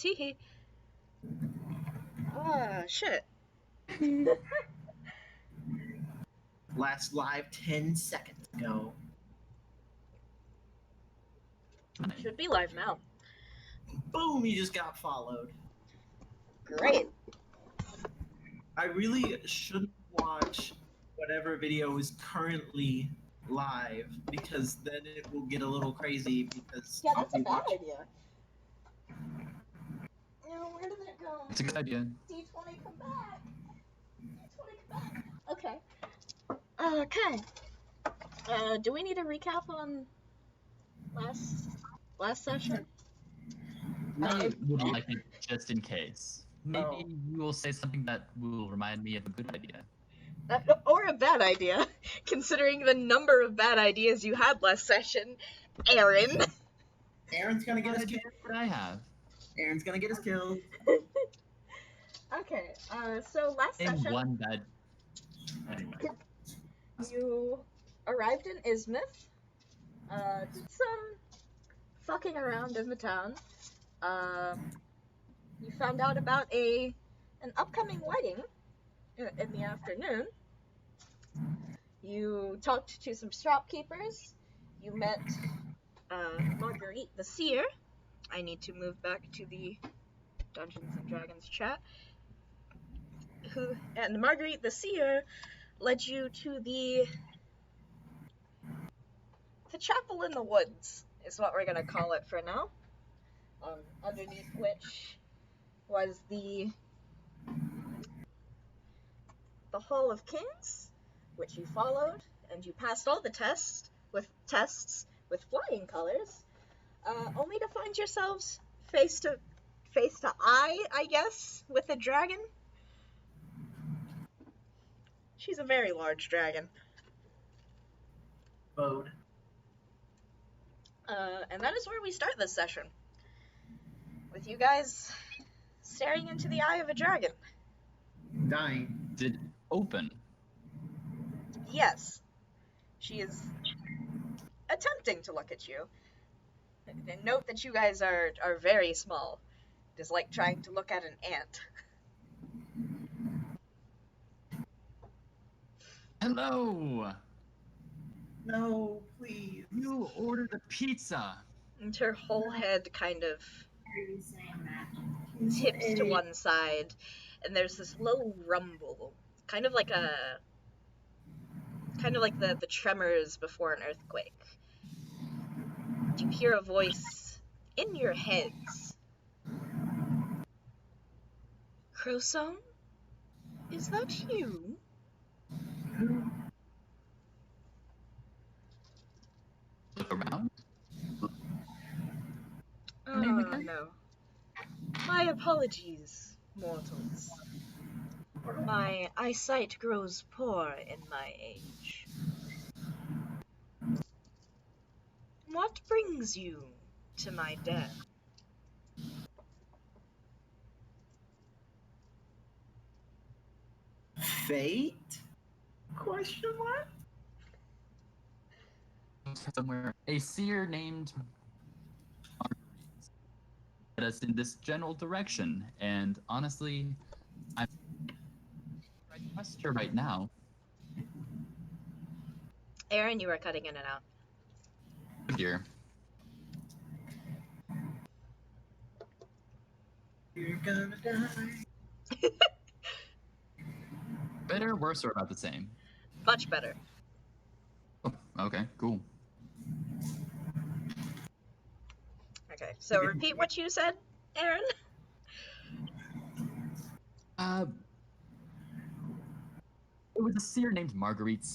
Teehee. Ah, shit. Last live 10 seconds ago. Should be live now. Boom, you just got followed. Great. I really shouldn't watch whatever video is currently live because then it will get a little crazy because Yeah, I'll that's a be bad watching. idea. No, where did it go? It's a good idea. D20, come back. D20, come back. Okay. Okay. Do we need a recap on last session? I would like it just in case. Maybe you will say something that will remind me of a good idea. Or a bad idea, considering the number of bad ideas you had last session, Aaron. Aaron's gonna get What his kill. ideas would I have? Aaron's gonna get his kill. Okay, so last Name session, one bad. Anyway. you arrived in Ismoth, did some fucking around in the town. You found out about an upcoming wedding in the afternoon. You talked to some shopkeepers. You met Marguerite the Seer. I need to move back to the Dungeons and Dragons chat. And Marguerite the Seer led you to the chapel in the woods, is what we're gonna call it for now. Underneath which was the Hall of Kings, which you followed, and you passed all the tests with flying colors, only to find yourselves face to eye, I guess, with a dragon. She's a very large dragon. Bode. And that is where we start this session. With you guys staring into the eye of a dragon. Dying. Did it open? Yes. She is attempting to look at you. And note that you guys are very small. It is like trying to look at an ant. Hello! No, please. You ordered a pizza! And her whole head kind of tips to one side, and there's this low rumble, kind of like the tremors before an earthquake. You hear a voice in your heads. Croissant? Is that you? Look around. Oh, no. My apologies, mortals. My eyesight grows poor in my age. What brings you to my den? Fate? Question mark? Somewhere. A seer named Marguerite led us in this general direction, and honestly, I'm right past her right now. Aaron, you are cutting in and out. Here. You're gonna die. Better, worse, or about the same? Much better. Oh, okay, cool. Okay, so repeat what you said, Aaron. It was a seer named Marguerite.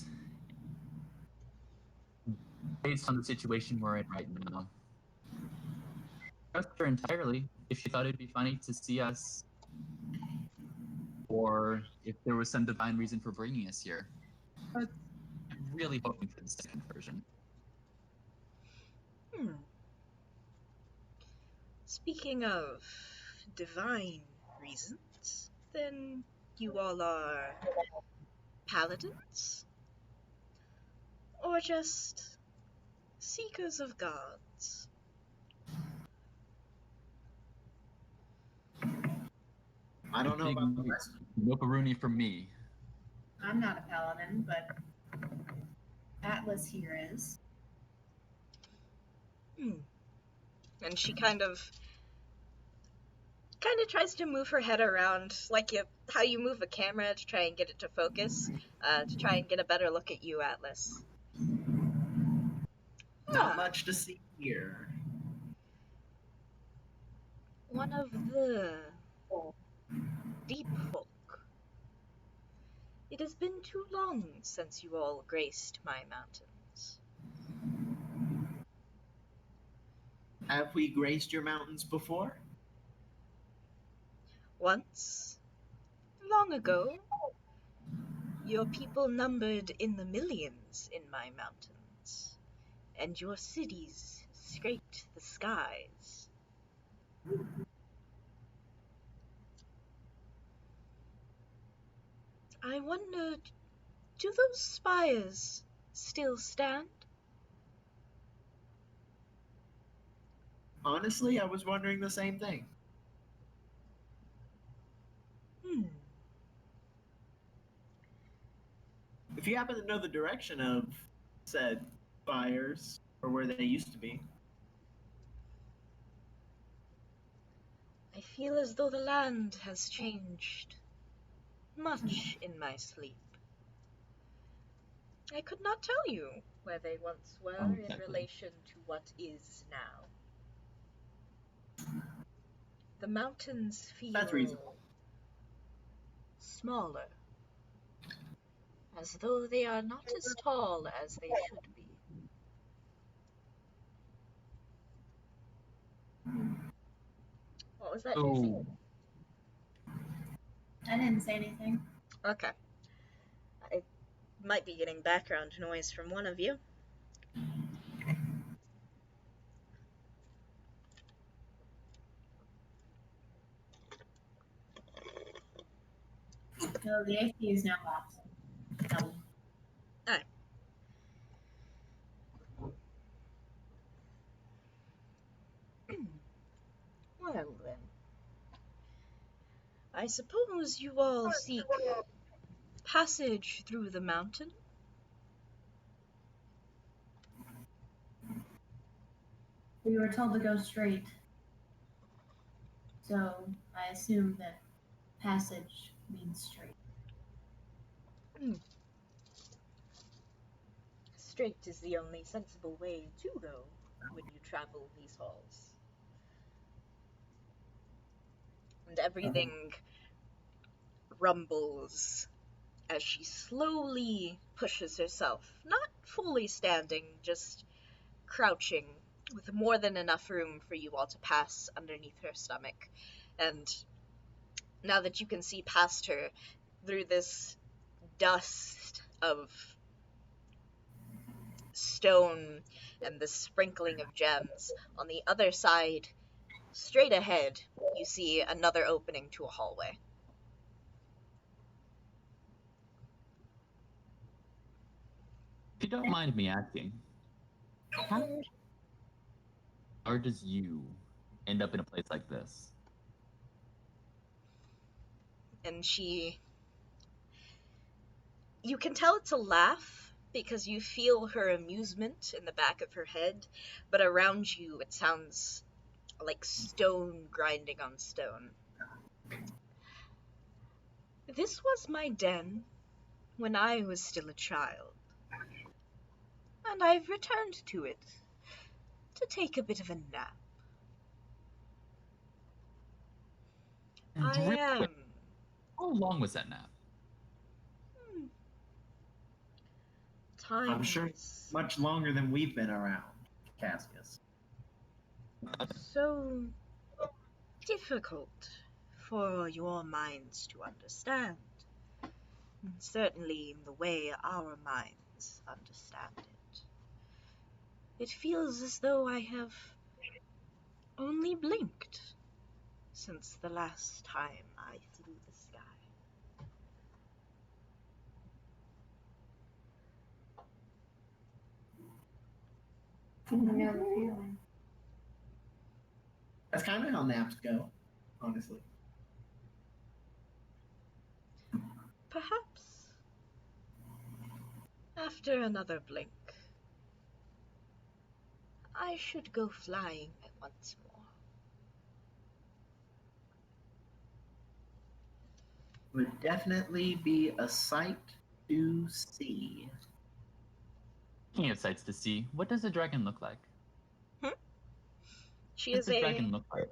Based on the situation we're in right now. Trust her entirely if she thought it'd be funny to see us, or if there was some divine reason for bringing us here. But I'm really hoping for the second version. Speaking of divine reasons, then you all are paladins? Or just seekers of gods? I don't know Big about the rest. Noparuni from me. I'm not a paladin, but Atlas here is. And she kind of tries to move her head around, like how you move a camera to try and get it to focus, to try and get a better look at you, Atlas. Not much to see here. One of the deep folk. It has been too long since you all graced my mountains. Have we graced your mountains before? Once, long ago, your people numbered in the millions in my mountains, and your cities scraped the skies. I wondered, do those spires still stand? Honestly, I was wondering the same thing. If you happen to know the direction of said fires, or where they used to be. I feel as though the land has changed much in my sleep. I could not tell you where they once were in Exactly. relation to what is now. The mountains feel That's reasonable. smaller, as though they are not as tall as they should be. What was that, Jesse? Oh, I didn't say anything. Okay. I might be getting background noise from one of you. No, the AC is now off. No. Well then, I suppose you all seek passage through the mountain? We were told to go straight. So I assume that passage means straight. Straight is the only sensible way to go when you travel these halls. And everything rumbles as she slowly pushes herself, not fully standing, just crouching, with more than enough room for you all to pass underneath her stomach. And now that you can see past her through this dust of stone and the sprinkling of gems, on the other side, straight ahead, you see another opening to a hallway. if you don't mind me asking, how does you end up in a place like this? And you can tell it's a laugh because you feel her amusement in the back of her head, but around you it sounds like stone grinding on stone. This was my den when I was still a child, and I've returned to it to take a bit of a nap. And I real am. quick, how long was that nap? Time I'm sure is much longer than we've been around, Cassius. so difficult for your minds to understand. Certainly in the way our minds understand it. It feels as though I have only blinked since the last time I flew the sky. I know the feeling. That's kind of how naps go, honestly. perhaps, after another blink, I should go flying once more. Would definitely be a sight to see. Speaking of sights to see, what does a dragon look like? She What is does the a dragon look like?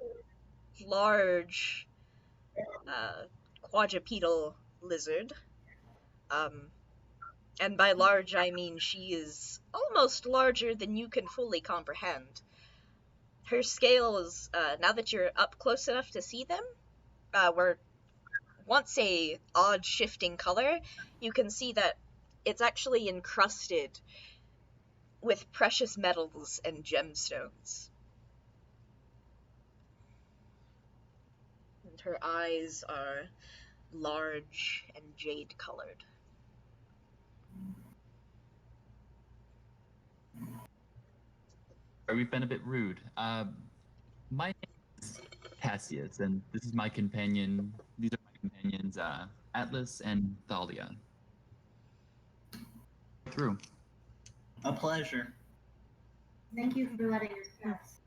large, quadrupedal lizard. And by large, I mean she is almost larger than you can fully comprehend. Her scales, now that you're up close enough to see them, were once a odd shifting color. You can see that it's actually encrusted with precious metals and gemstones. And her eyes are large and jade colored. We've been a bit rude. My name is Cassius, and this is my companion. These are my companions, Atlas and Thalia. Through. A pleasure. Thank you for letting us pass.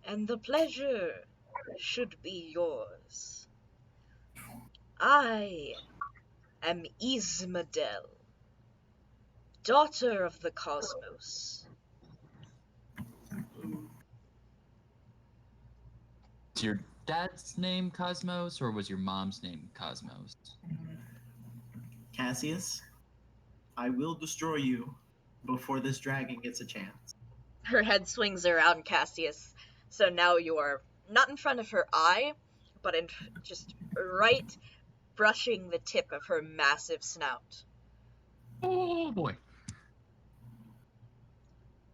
And the pleasure should be yours. I am Ismadel, daughter of the cosmos. Is your dad's name Cosmos, or was your mom's name Cosmos? Cassius, I will destroy you before this dragon gets a chance. Her head swings around Cassius, so now you are not in front of her eye, but in just right brushing the tip of her massive snout. Oh boy.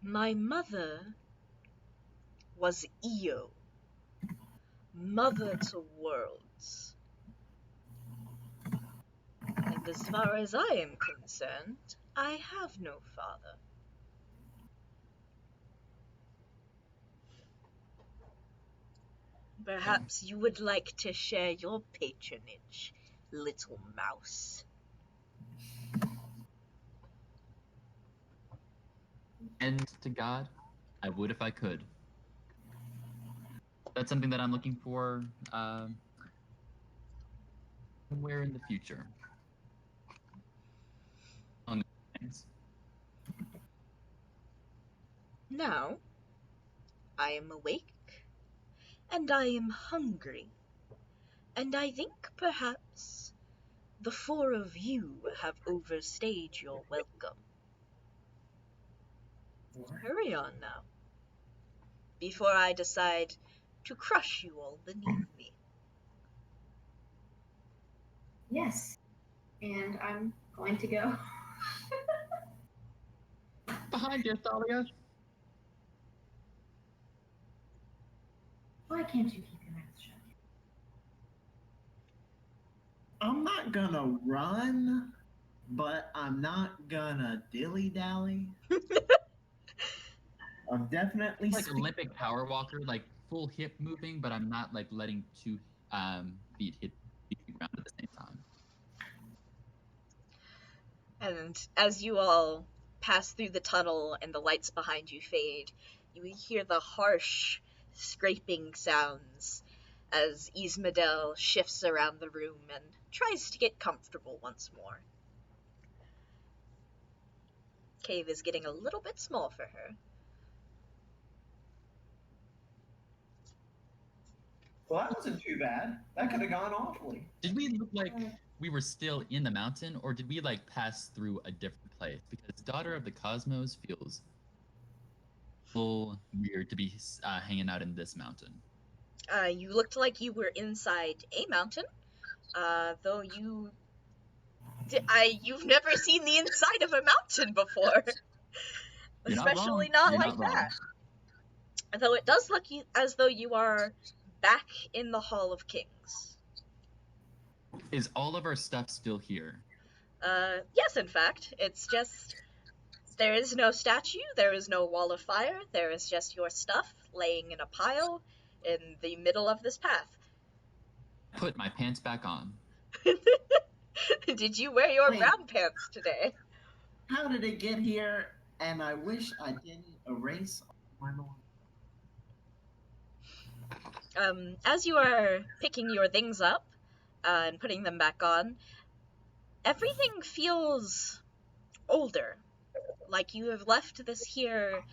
My mother was Io, mother to worlds. And as far as I am concerned, I have no father. Perhaps you would like to share your patronage, little mouse. And to God, I would if I could. That's something that I'm looking for somewhere in the future. On things. Now, I am awake, and I am hungry, and I think perhaps the four of you have overstayed your welcome. Hurry on now, before I decide to crush you all beneath me. Yes. And I'm going to go. Behind you, Thalia. Why can't you keep your mouth shut? I'm not gonna run, but I'm not gonna dilly-dally. I'm definitely Like Olympic power walker, like full hip moving, but I'm not like letting two feet hit the ground at the same time. And as you all pass through the tunnel and the lights behind you fade, you hear the harsh scraping sounds as Ismadel shifts around the room and tries to get comfortable once more. Cave is getting a little bit small for her. Well, that wasn't too bad. That could have gone awfully. Did we look like we were still in the mountain, or did we like pass through a different place? Because Daughter of the Cosmos feels full weird to be hanging out in this mountain. You looked like you were inside a mountain, though you've never seen the inside of a mountain before, You're especially not not wrong. like You're not that. Though it does look as though you are back in the Hall of Kings. Is all of our stuff still here? Yes, in fact, it's just there is no statue, there is no wall of fire, there is just your stuff laying in a pile in the middle of this path. Put my pants back on. Did you wear your Wait. brown pants today? How did it get here? And I wish I didn't erase my mind. As you are picking your things up and putting them back on, everything feels older. Like you have left this here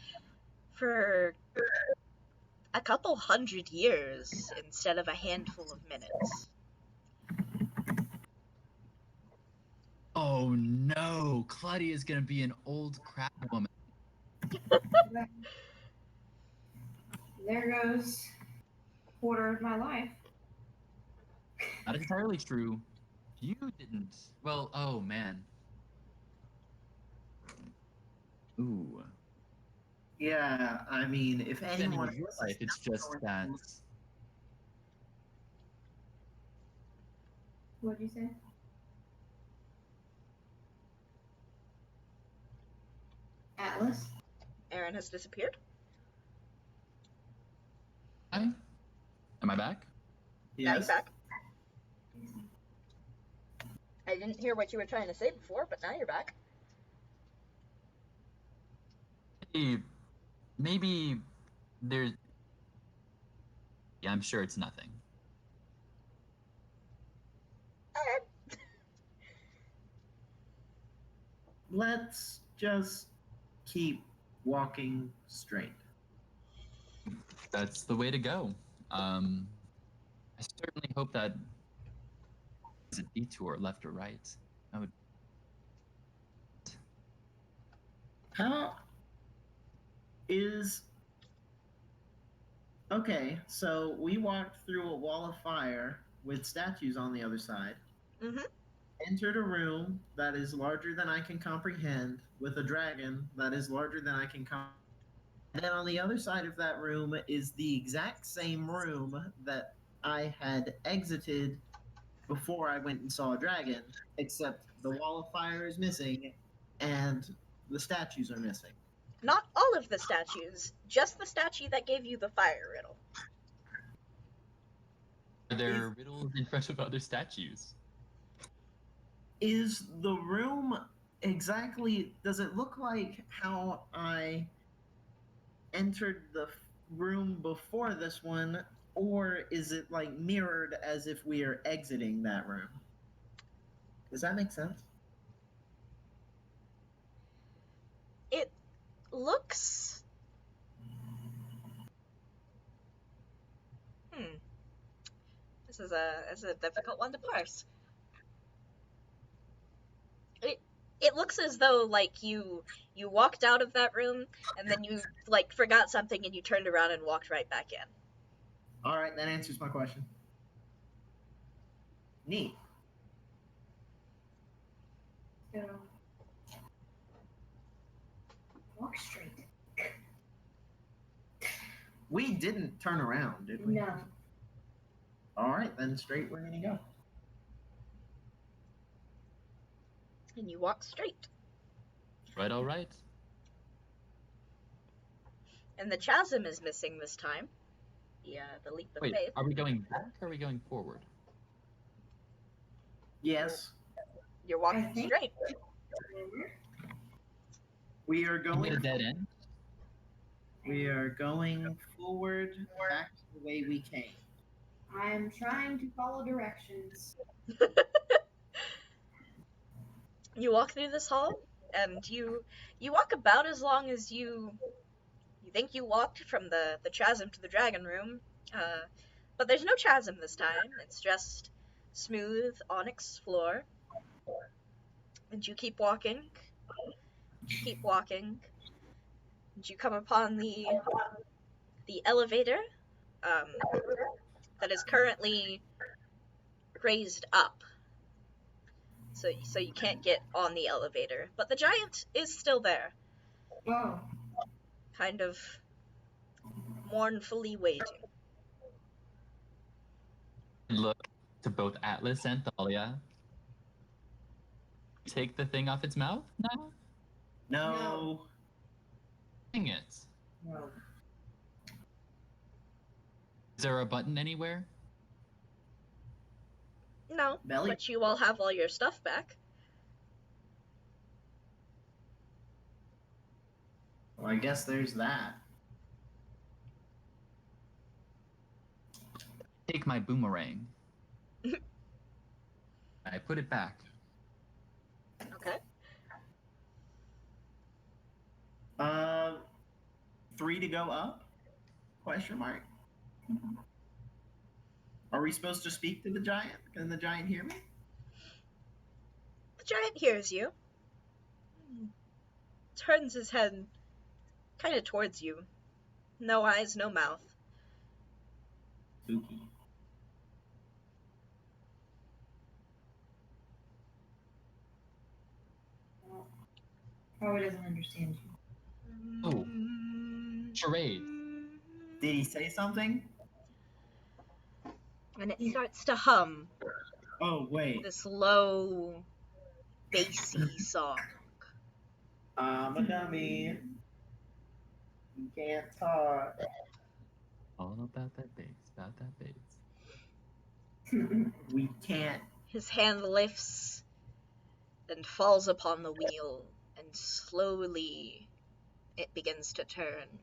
for a couple 100 years instead of a handful of minutes. Oh no, Claudia's gonna be an old crab woman. There goes a quarter of my life. Not entirely true. You didn't. Well, oh man. Ooh. Yeah, I mean, if anyone Anyway, your else life, is it's not just going that. to- What'd you say? Atlas? Aaron has disappeared. Hi. Am I back? Now you're Yes. back. I didn't hear what you were trying to say before, but now you're back. Hey, maybe there's. Yeah, I'm sure it's nothing. Let's just keep walking straight. That's the way to go. I certainly hope that it's a detour left or right. I would. How is. Okay, so we walked through a wall of fire with statues on the other side, Mm-hmm. entered a room that is larger than I can comprehend, with a dragon that is larger than I can comprehend. And then on the other side of that room is the exact same room that I had exited before I went and saw a dragon, except the wall of fire is missing and the statues are missing. Not all of the statues, just the statue that gave you the fire riddle. Are there riddles in front of other statues? Is the room exactly, does it look like how I entered the room before this one, or is it like mirrored as if we are exiting that room? Does that make sense? It looks... This is a difficult one to parse. It looks as though like you walked out of that room and then you like forgot something and you turned around and walked right back in. All right, that answers my question. Neat. So, walk straight. We didn't turn around, did we? No. All right, then straight we're gonna go. And you walk straight. Right, all right. And the chasm is missing this time. Yeah, the leap of Wait, faith. are we going back or are we going forward? Yes, You're walking I think- straight. we are Can we get a going. dead end? We are going forward, back to the way we came. I'm trying to follow directions. You walk through this hall, and you walk about as long as you think you walked from the chasm to the dragon room. But there's no chasm this time. It's just smooth onyx floor. And you keep walking, and you come upon the elevator that is currently raised up. So you can't get on the elevator. But the giant is still there, Oh, kind of mournfully waiting. Look to both Atlas and Thalia. Take the thing off its mouth? No? No. Dang it. no. Is there a button anywhere? No, Belly? but you all have all your stuff back. Well, I guess there's that. Take my boomerang. I put it back. Okay. 3 to go up? Question mark. Are we supposed to speak to the giant? Can the giant hear me? The giant hears you. Turns his head kind of towards you. No eyes, no mouth. Spooky. Probably doesn't understand you. Oh. Charade. Did he say something? And it starts to hum Oh, wait. this low, bassy song. I'm a dummy. You can't talk. All about that bass, about that bass. We can't. His hand lifts and falls upon the wheel, and slowly it begins to turn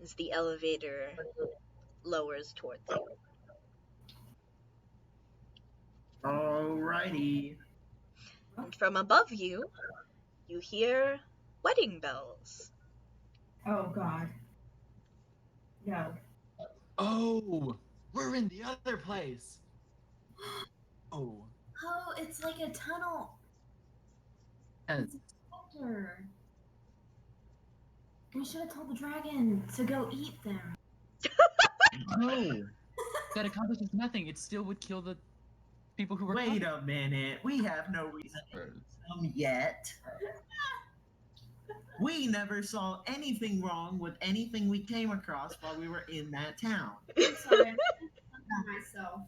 as the elevator lowers towards you. Alrighty. And from above you, you hear wedding bells. Oh God. No. Oh, we're in the other place. Oh, Oh, it's like a tunnel. yes. Shelter. We should have told the dragon to go eat them. No, that accomplishes nothing. It still would kill the people who were. Wait a minute. We have no reason to customers. come yet. We never saw anything wrong with anything we came across while we were in that town. I'm sorry. I'm myself.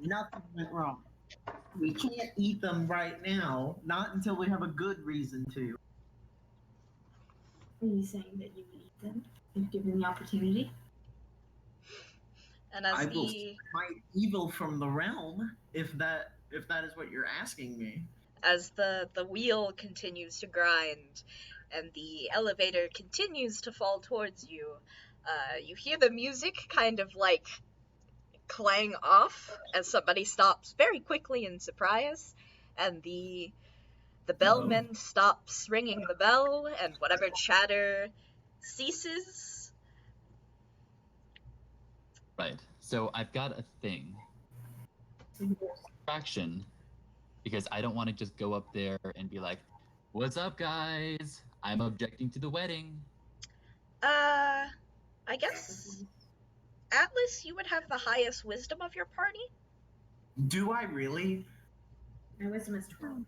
Nothing went wrong. We can't eat them right now, not until we have a good reason to. Are you saying that you would eat them if given the opportunity? And as I will the fight evil from the realm, if that is what you're asking me. as the wheel continues to grind and the elevator continues to fall towards you, you hear the music kind of like clang off as somebody stops very quickly in surprise, and the bellman stops ringing the bell, and whatever chatter ceases. Right. So I've got a thing. Distraction, because I don't want to just go up there and be like, "What's up, guys? I'm objecting to the wedding." I guess Atlas, you would have the highest wisdom of your party. Do I really? My wisdom is 12.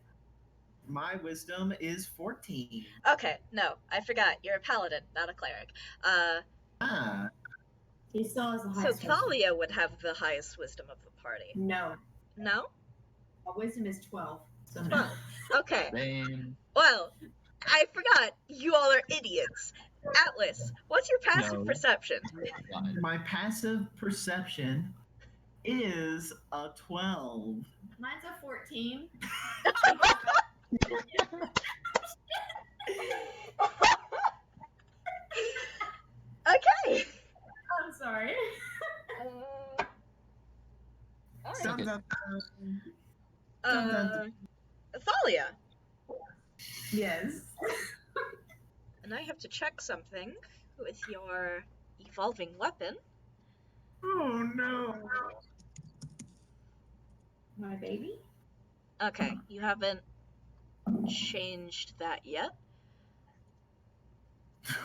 My wisdom is 14. Okay, no, I forgot. You're a paladin, not a cleric. Ah, He still has the So highest wisdom. Thalia would have the highest wisdom of the party. No. No? My wisdom is 12. So no. 12. Okay. Same. Well, I forgot. You all are idiots. Atlas, what's your passive No. perception? God. my passive perception is a 12. Mine's a 14. Okay. I'm sorry. All right. Dun, Okay. dun, dun. Thalia, Yes. and I have to check something with your evolving weapon. Oh no. My baby? Okay, you haven't changed that yet.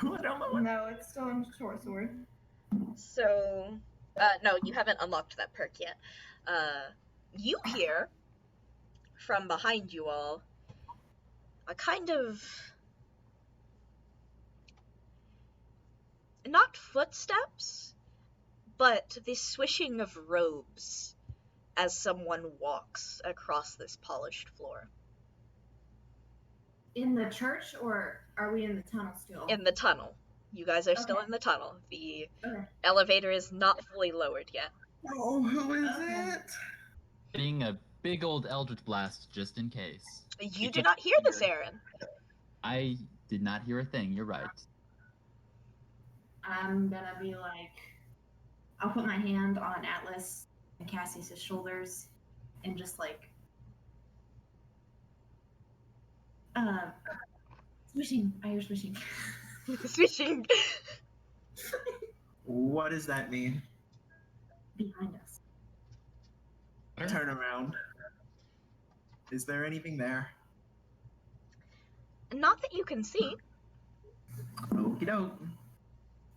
I don't know what. No, it's still in short sword. So, no, you haven't unlocked that perk yet. You hear from behind you all a kind of not footsteps, but the swishing of robes as someone walks across this polished floor. In the church, or are we in the tunnel still? In the tunnel. You guys are still Okay. in the tunnel. The Okay. elevator is not fully lowered yet. Oh, who is Okay. it? Getting a big old Eldritch Blast just in case. You It do keeps not hear this, here. Aaron. I did not hear a thing. You're right. I'm gonna be like, I'll put my hand on Atlas and Cassius's shoulders and just like, swishing. I hear swishing. Swishing. What does that mean? Behind us. Turn around. Is there anything there? Not that you can see. Okie doke.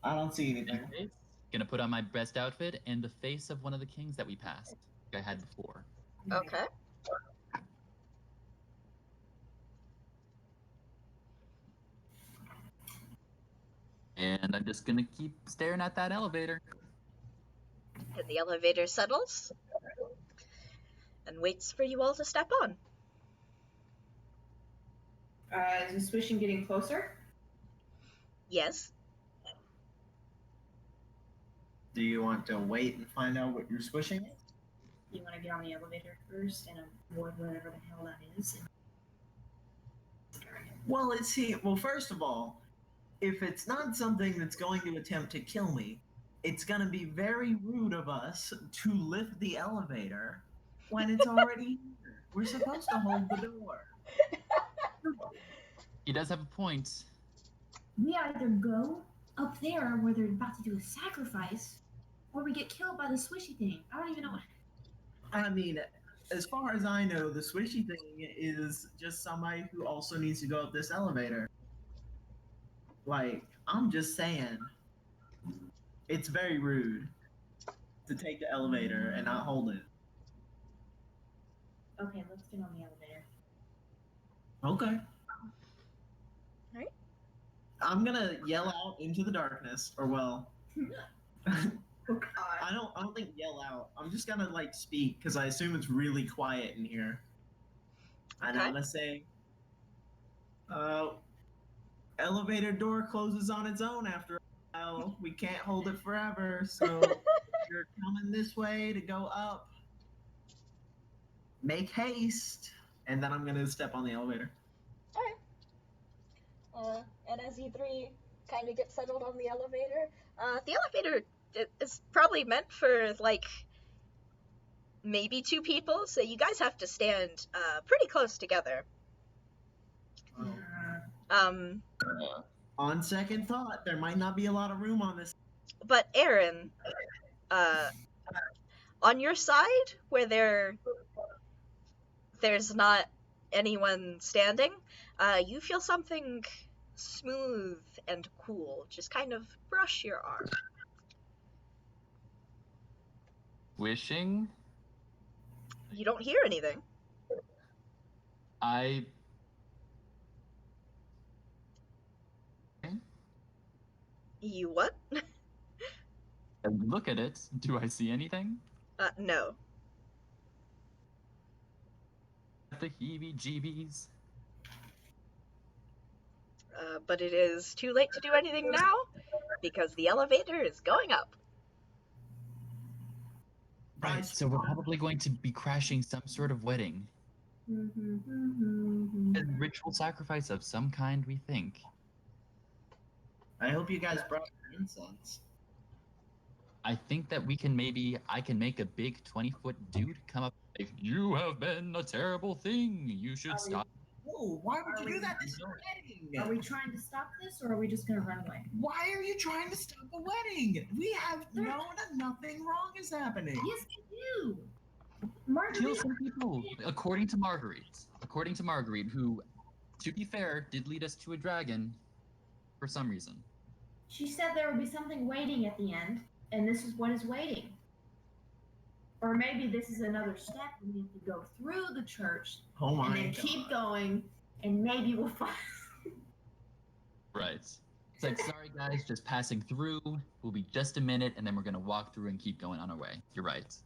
I don't see In anything. that case, gonna put on my best outfit and the face of one of the kings that we passed, like I had before. Okay. And I'm just gonna keep staring at that elevator. And the elevator settles and waits for you all to step on. Is the swishing getting closer? Yes. Do you want to wait and find out what you're swishing? You want to get on the elevator first and avoid whatever the hell that is. Well, well, first of all, if it's not something that's going to attempt to kill me, it's going to be very rude of us to lift the elevator when it's already here. We're supposed to hold the door. He does have a point. We either go up there where they're about to do a sacrifice, or we get killed by the swishy thing. I don't even know. I mean, as far as I know, the swishy thing is just somebody who also needs to go up this elevator. Like, I'm just saying, it's very rude to take the elevator and not hold it. Okay, let's get on the elevator. Okay. Alright. I'm gonna yell out into the darkness, or well, Oh God. I don't think yell out. I'm just gonna like speak because I assume it's really quiet in here. And Okay. I'm gonna say, elevator door closes on its own after a while. We can't hold it forever, so if you're coming this way to go up, make haste. And then I'm gonna step on the elevator. And as you three kind of get settled on the elevator is probably meant for, like, maybe two people, so you guys have to stand pretty close together. On second thought, there might not be a lot of room on this. But Aaron, on your side, where there's not anyone standing, you feel something smooth and cool just kind of brush your arm. Wishing. You don't hear anything. You what? Look at it. Do I see anything? No. The heebie-jeebies. But it is too late to do anything now, because the elevator is going up. Right, so we're probably going to be crashing some sort of wedding. A ritual sacrifice of some kind, we think. I hope you guys brought incense. I think that I can make a big 20-foot dude come up and say, "You have been a terrible thing. You should stop." Whoa, why would you do that? This is a wedding. Are we trying to stop this, or are we just gonna run away? Why are you trying to stop the wedding? We have known that nothing wrong is happening. Yes, we do. Kill Margarita. some people, according to Marguerite, who, to be fair, did lead us to a dragon for some reason. She said there would be something waiting at the end, and this is what is waiting. Or maybe this is another step, and we have to go through the church Oh my and then God. keep going, and maybe we'll find. Right. It's like, sorry guys, just passing through. We'll be just a minute, and then we're gonna walk through and keep going on our way. You're right.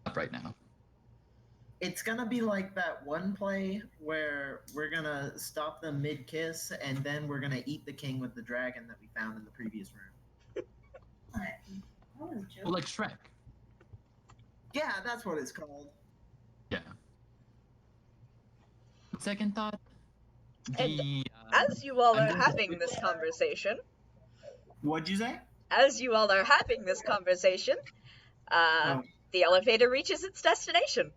Up right now. It's gonna be like that one play where we're gonna stop them mid-kiss, and then we're gonna eat the king with the dragon that we found in the previous room. That was a joke. Well, like Shrek. Yeah, that's what it's called. Yeah. Second thought, And the as you all I'm are going to having this conversation, What'd you say? uh, Oh, the elevator reaches its destination.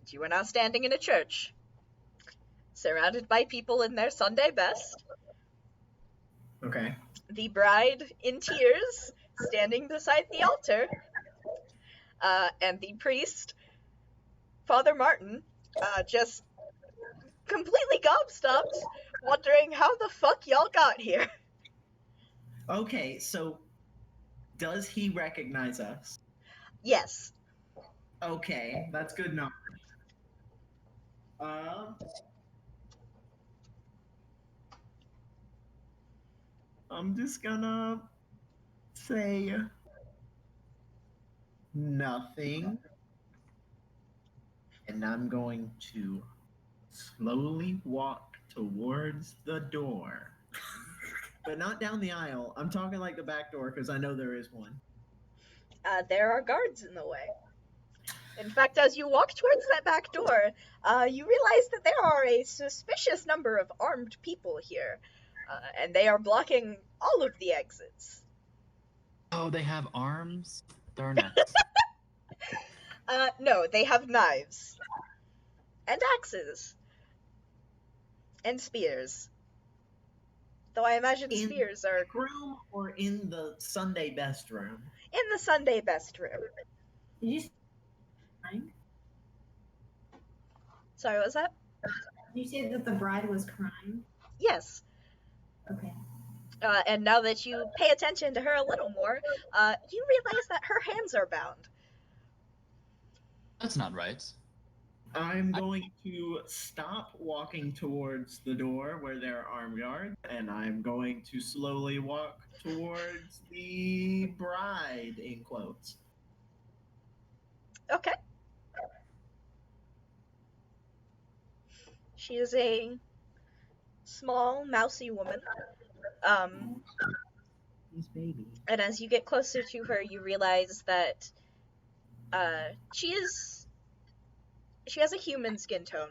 You are now standing in a church, surrounded by people in their Sunday best. okay. The bride in tears, standing beside the altar, and the priest, Father Martin, just completely gobstopped, wondering how the fuck y'all got here. Okay, so does he recognize us? Yes. Okay, that's good enough. Um, I'm just gonna say nothing, and I'm going to slowly walk towards the door. But not down the aisle. I'm talking like the back door because I know there is one. There are guards in the way. In fact, as you walk towards that back door, you realize that there are a suspicious number of armed people here, and they are blocking all of the exits. Oh, they have arms? Darn it. No, they have knives, and axes, and spears. Though I imagine In spears are the room or in the Sunday best room? in the Sunday best room. Did you say crying? Sorry, what was that? Did you say that the bride was crying? Yes. Okay. And now that you pay attention to her a little more, you realize that her hands are bound. That's not right. I'm going to stop walking towards the door where there are armed guards, and I'm going to slowly walk towards the bride, in quotes. Okay. She is a small, mousy woman. This baby. And as you get closer to her, you realize that she has a human skin tone.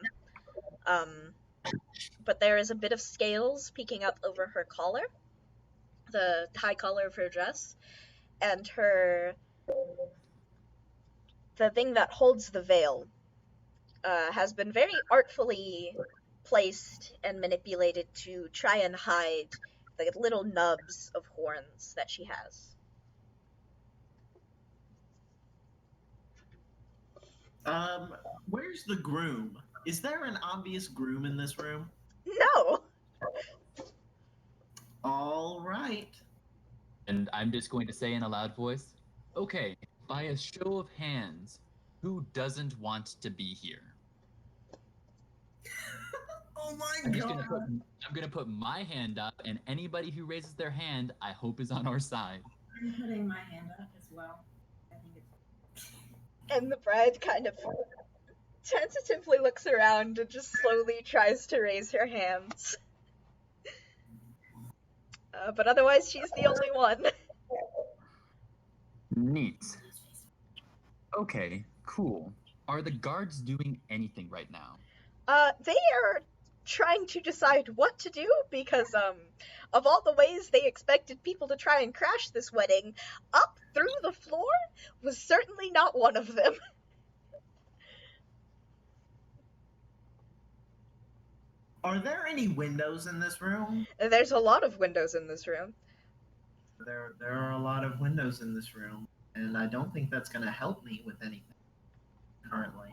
But there is a bit of scales peeking up over her collar, the high collar of her dress, and the thing that holds the veil has been very artfully placed and manipulated to try and hide the little nubs of horns that she has. Where's the groom? Is there an obvious groom in this room? No! All right. And I'm just going to say in a loud voice, okay, by a show of hands, who doesn't want to be here? Oh my I'm just god. gonna put my hand up, and anybody who raises their hand, I hope is on our side. I'm putting my hand up as well. I think it's And the bride kind of tentatively looks around and just slowly tries to raise her hands. But otherwise, she's the only one. Neat. Okay, cool. Are the guards doing anything right now? They are trying to decide what to do because, of all the ways they expected people to try and crash this wedding, up through the floor was certainly not one of them. Are there any windows in this room? There's a lot of windows in this room. There are a lot of windows in this room, and I don't think that's going to help me with anything currently.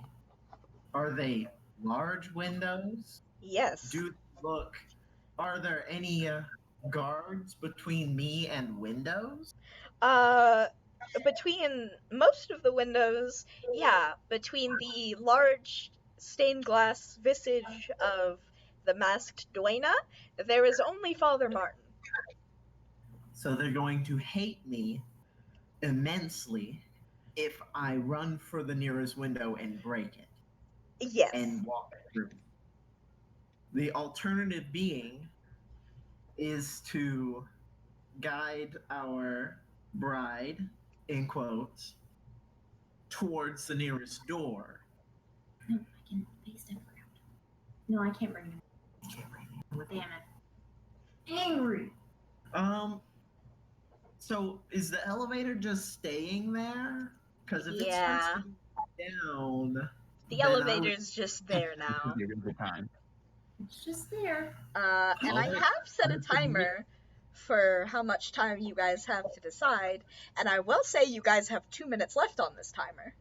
Are they large windows? Yes. Are there any guards between me and windows? Between most of the windows, yeah, between the large stained glass visage of the masked duenna, there is only Father Martin. So they're going to hate me immensely if I run for the nearest window and break it Yes. and walk through. The alternative being is to guide our bride, in quotes, towards the nearest door. No, I can face it around. No, I can't bring him. I can't bring him. Damn it. Angry. So is the elevator just staying there? Because if it starts Yeah. to go down, The then I would- elevator's just there now. You're in the time. It's just there. And I Alright. have set a timer for how much time you guys have to decide, and I will say you guys have 2 minutes left on this timer.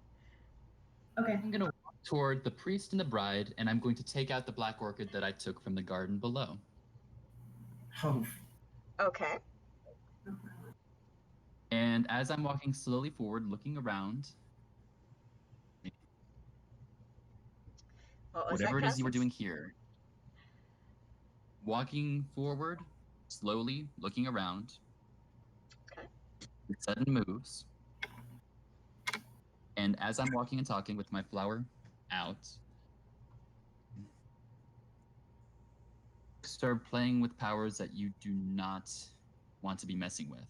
Okay. I'm gonna walk toward the priest and the bride, and I'm going to take out the black orchid that I took from the garden below. Oh, Okay. And as I'm walking slowly forward, looking around, What was whatever that, it is you were Cassius? doing here, walking forward, slowly looking around, Okay. with sudden moves, and as I'm walking and talking with my flower out, start playing with powers that you do not want to be messing with.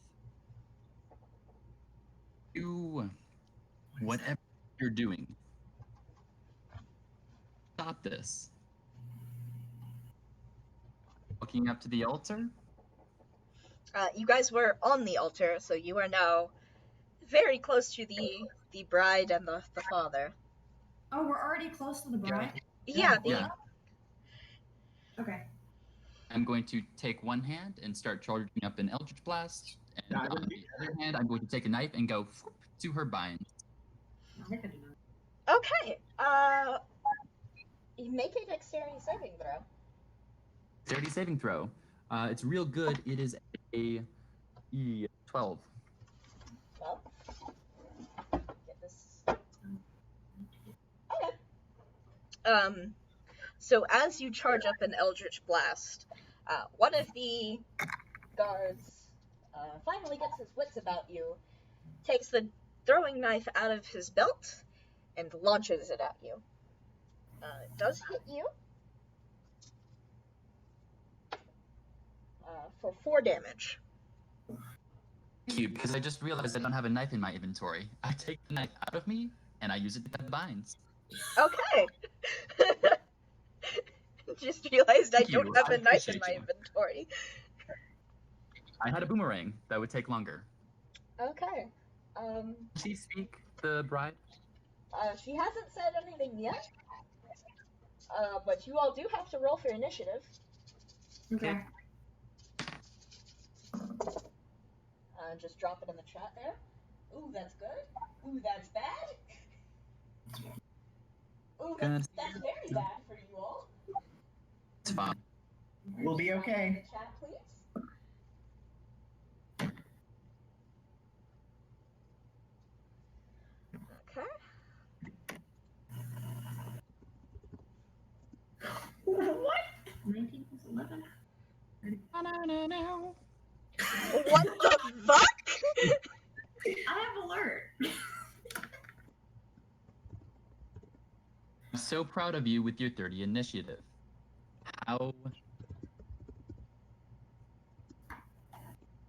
You, whatever you're doing, stop this. Walking up to the altar, You guys were on the altar, so you are now very close to the bride and the father. Oh, we're already close to the bride? Yeah, yeah. Okay. I'm going to take one hand and start charging up an Eldritch Blast, and Yeah, I on would the other hand, I'm going to take a knife and go to her binds. I could do that. Okay. You make a dexterity saving throw. Dexterity saving throw. It's real good. It is a 12. Well, get this. Okay. So as you charge up an Eldritch Blast, one of the guards finally gets his wits about you, takes the throwing knife out of his belt, and launches it at you. It does hit you for 4 damage. Thank you, because I just realized I don't have a knife in my inventory. I take the knife out of me, and I use it to cut the binds. Okay. Just realized I Thank don't you. have I a knife in appreciate my you. inventory. I had a boomerang that would take longer. Okay. Does she speak, the bride? She hasn't said anything yet. But you all do have to roll for initiative. Okay. Just drop it in the chat there. Ooh, that's good. Ooh, that's bad. Ooh, that's very bad for you all. It's fine. we'll be okay. In the chat, please. Okay. What? 19 plus 11? What the fuck? I have alert. I'm so proud of you with your 30 initiative. How...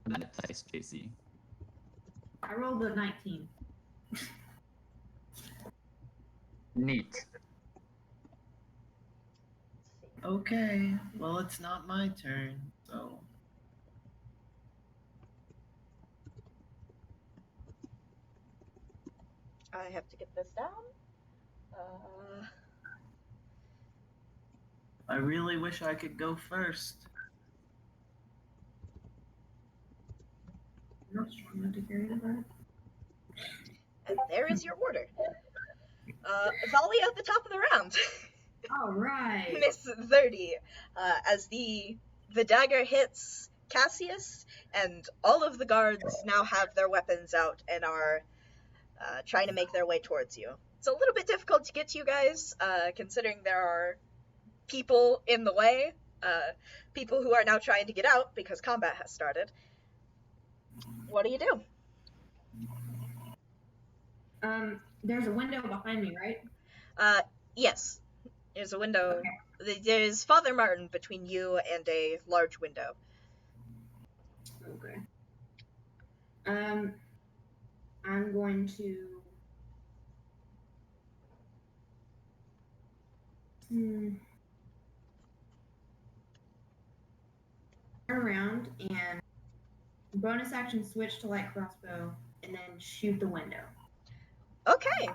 That dice, JC. I rolled a 19. Neat. Okay, well, it's not my turn, so. I have to get this down. I really wish I could go first. You're not strong enough to carry the bird. And there is your order. Volley at the top of the round. All right. Miss 30. As the dagger hits Cassius, and all of the guards now have their weapons out and are trying to make their way towards you. It's a little bit difficult to get to you guys, considering there are people in the way, people who are now trying to get out because combat has started. What do you do? There's a window behind me, right? Yes. There's a window. Okay. There's Father Martin between you and a large window. Okay. I'm going to Hmm. Turn around and bonus action switch to light crossbow and then shoot the window. Okay.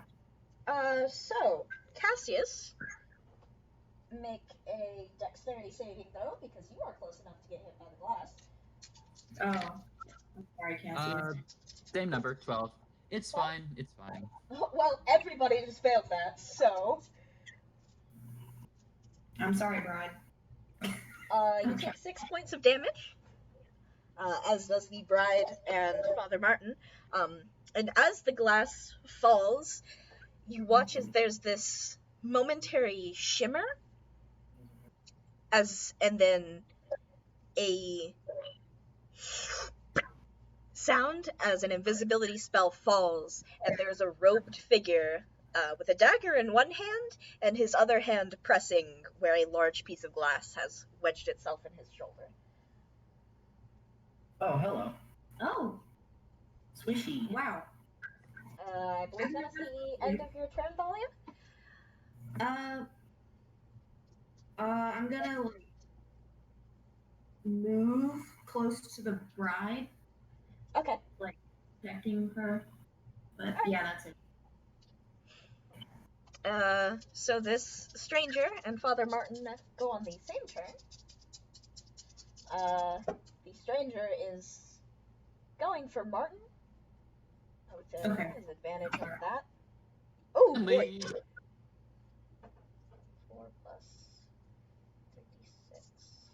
So Cassius, make a dexterity saving throw because you are close enough to get hit by the glass. Oh. I'm sorry, Cassius. Same number, 12. It's fine. It's fine. Well, everybody has failed that, so I'm sorry, Bride. you take 6 points of damage, as does the bride and Father Martin. And as the glass falls, you watch as there's this momentary shimmer, and then a sound as an invisibility spell falls, and there's a robed figure with a dagger in one hand and his other hand pressing where a large piece of glass has wedged itself in his shoulder. Oh, hello. Oh, Swishy. wow. I believe that's the end of your turn, Dahlia? I'm gonna move close to the bride, Okay. protecting her. But yeah, that's it. So this stranger and Father Martin go on the same turn. The stranger is going for Martin. I would say Okay. his advantage on that. Oh, boy. Lead. 4 plus 56.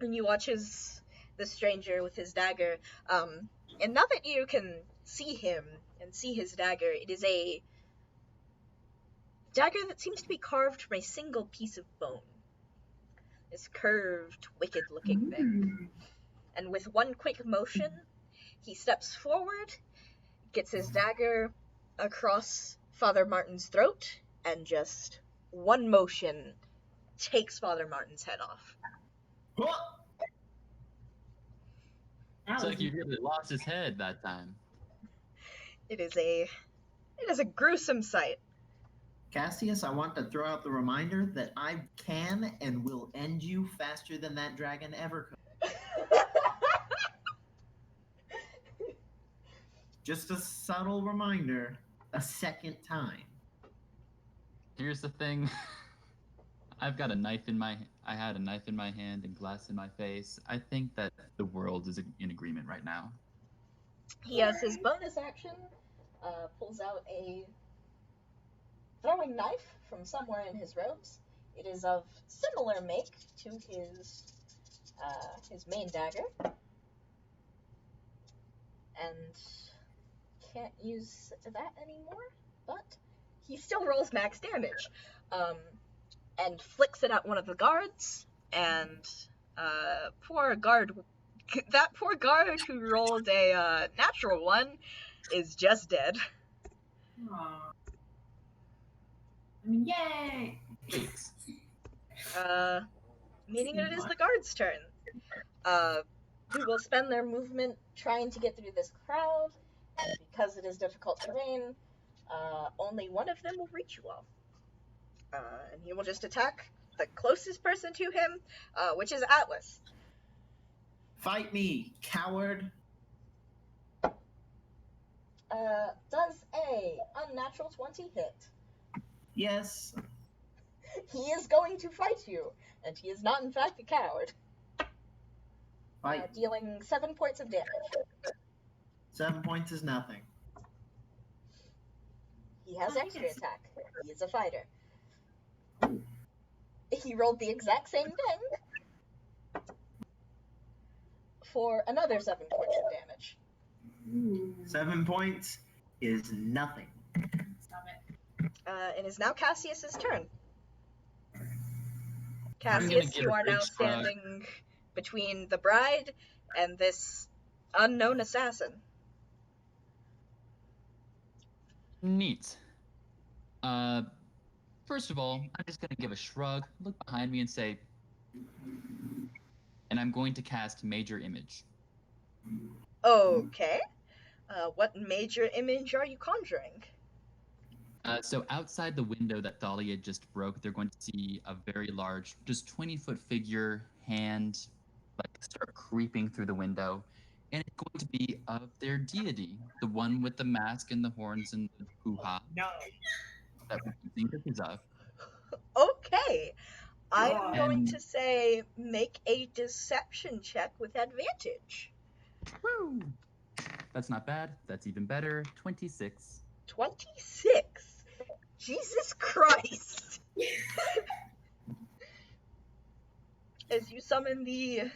And you watch the stranger with his dagger. And now that you can see him and see his dagger, it is a dagger that seems to be carved from a single piece of bone. This curved, wicked-looking thing. And with one quick motion, he steps forward, gets his dagger across Father Martin's throat, and just one motion takes Father Martin's head off. It's like you really lost his head that time. It is a gruesome sight. Cassius, I want to throw out the reminder that I can and will end you faster than that dragon ever could. Just a subtle reminder, a second time. Here's the thing. I had a knife in my hand and glass in my face. I think that the world is in agreement right now. He has his bonus action, pulls out a throwing knife from somewhere in his robes. It is of similar make to his main dagger, and can't use that anymore, but he still rolls max damage, and flicks it at one of the guards, and that poor guard who rolled a natural one is just dead. Aww. I mean, yay! Meaning it is the guard's turn, who will spend their movement trying to get through this crowd, and because it is difficult terrain, only one of them will reach you all. And he will just attack the closest person to him, which is Atlas. Fight me, coward. Does a unnatural 20 hit? Yes. He is going to fight you, and he is not in fact a coward. Fight. Dealing 7 points of damage. 7 points is nothing. He has extra attack. He is a fighter. He rolled the exact same thing for another 7 points of damage. Ooh. 7 points is nothing. Stop it. It is now Cassius's turn. I'm gonna Cassius, give you a are big now shrug. standing between the bride and this unknown assassin. Neat. First of all, I'm just gonna give a shrug, look behind me, and say, and I'm going to cast Major Image. Okay. What major image are you conjuring? So outside the window that Thalia just broke, they're going to see a very large, just 20-foot figure hand, like start creeping through the window, and it's going to be of their deity, the one with the mask and the horns and the hoo-ha No. that we keep seeing pictures of. Okay. I'm God. going And to say make a deception check with advantage. woo! That's not bad. That's even better. 26. 26. Jesus Christ. As you summon the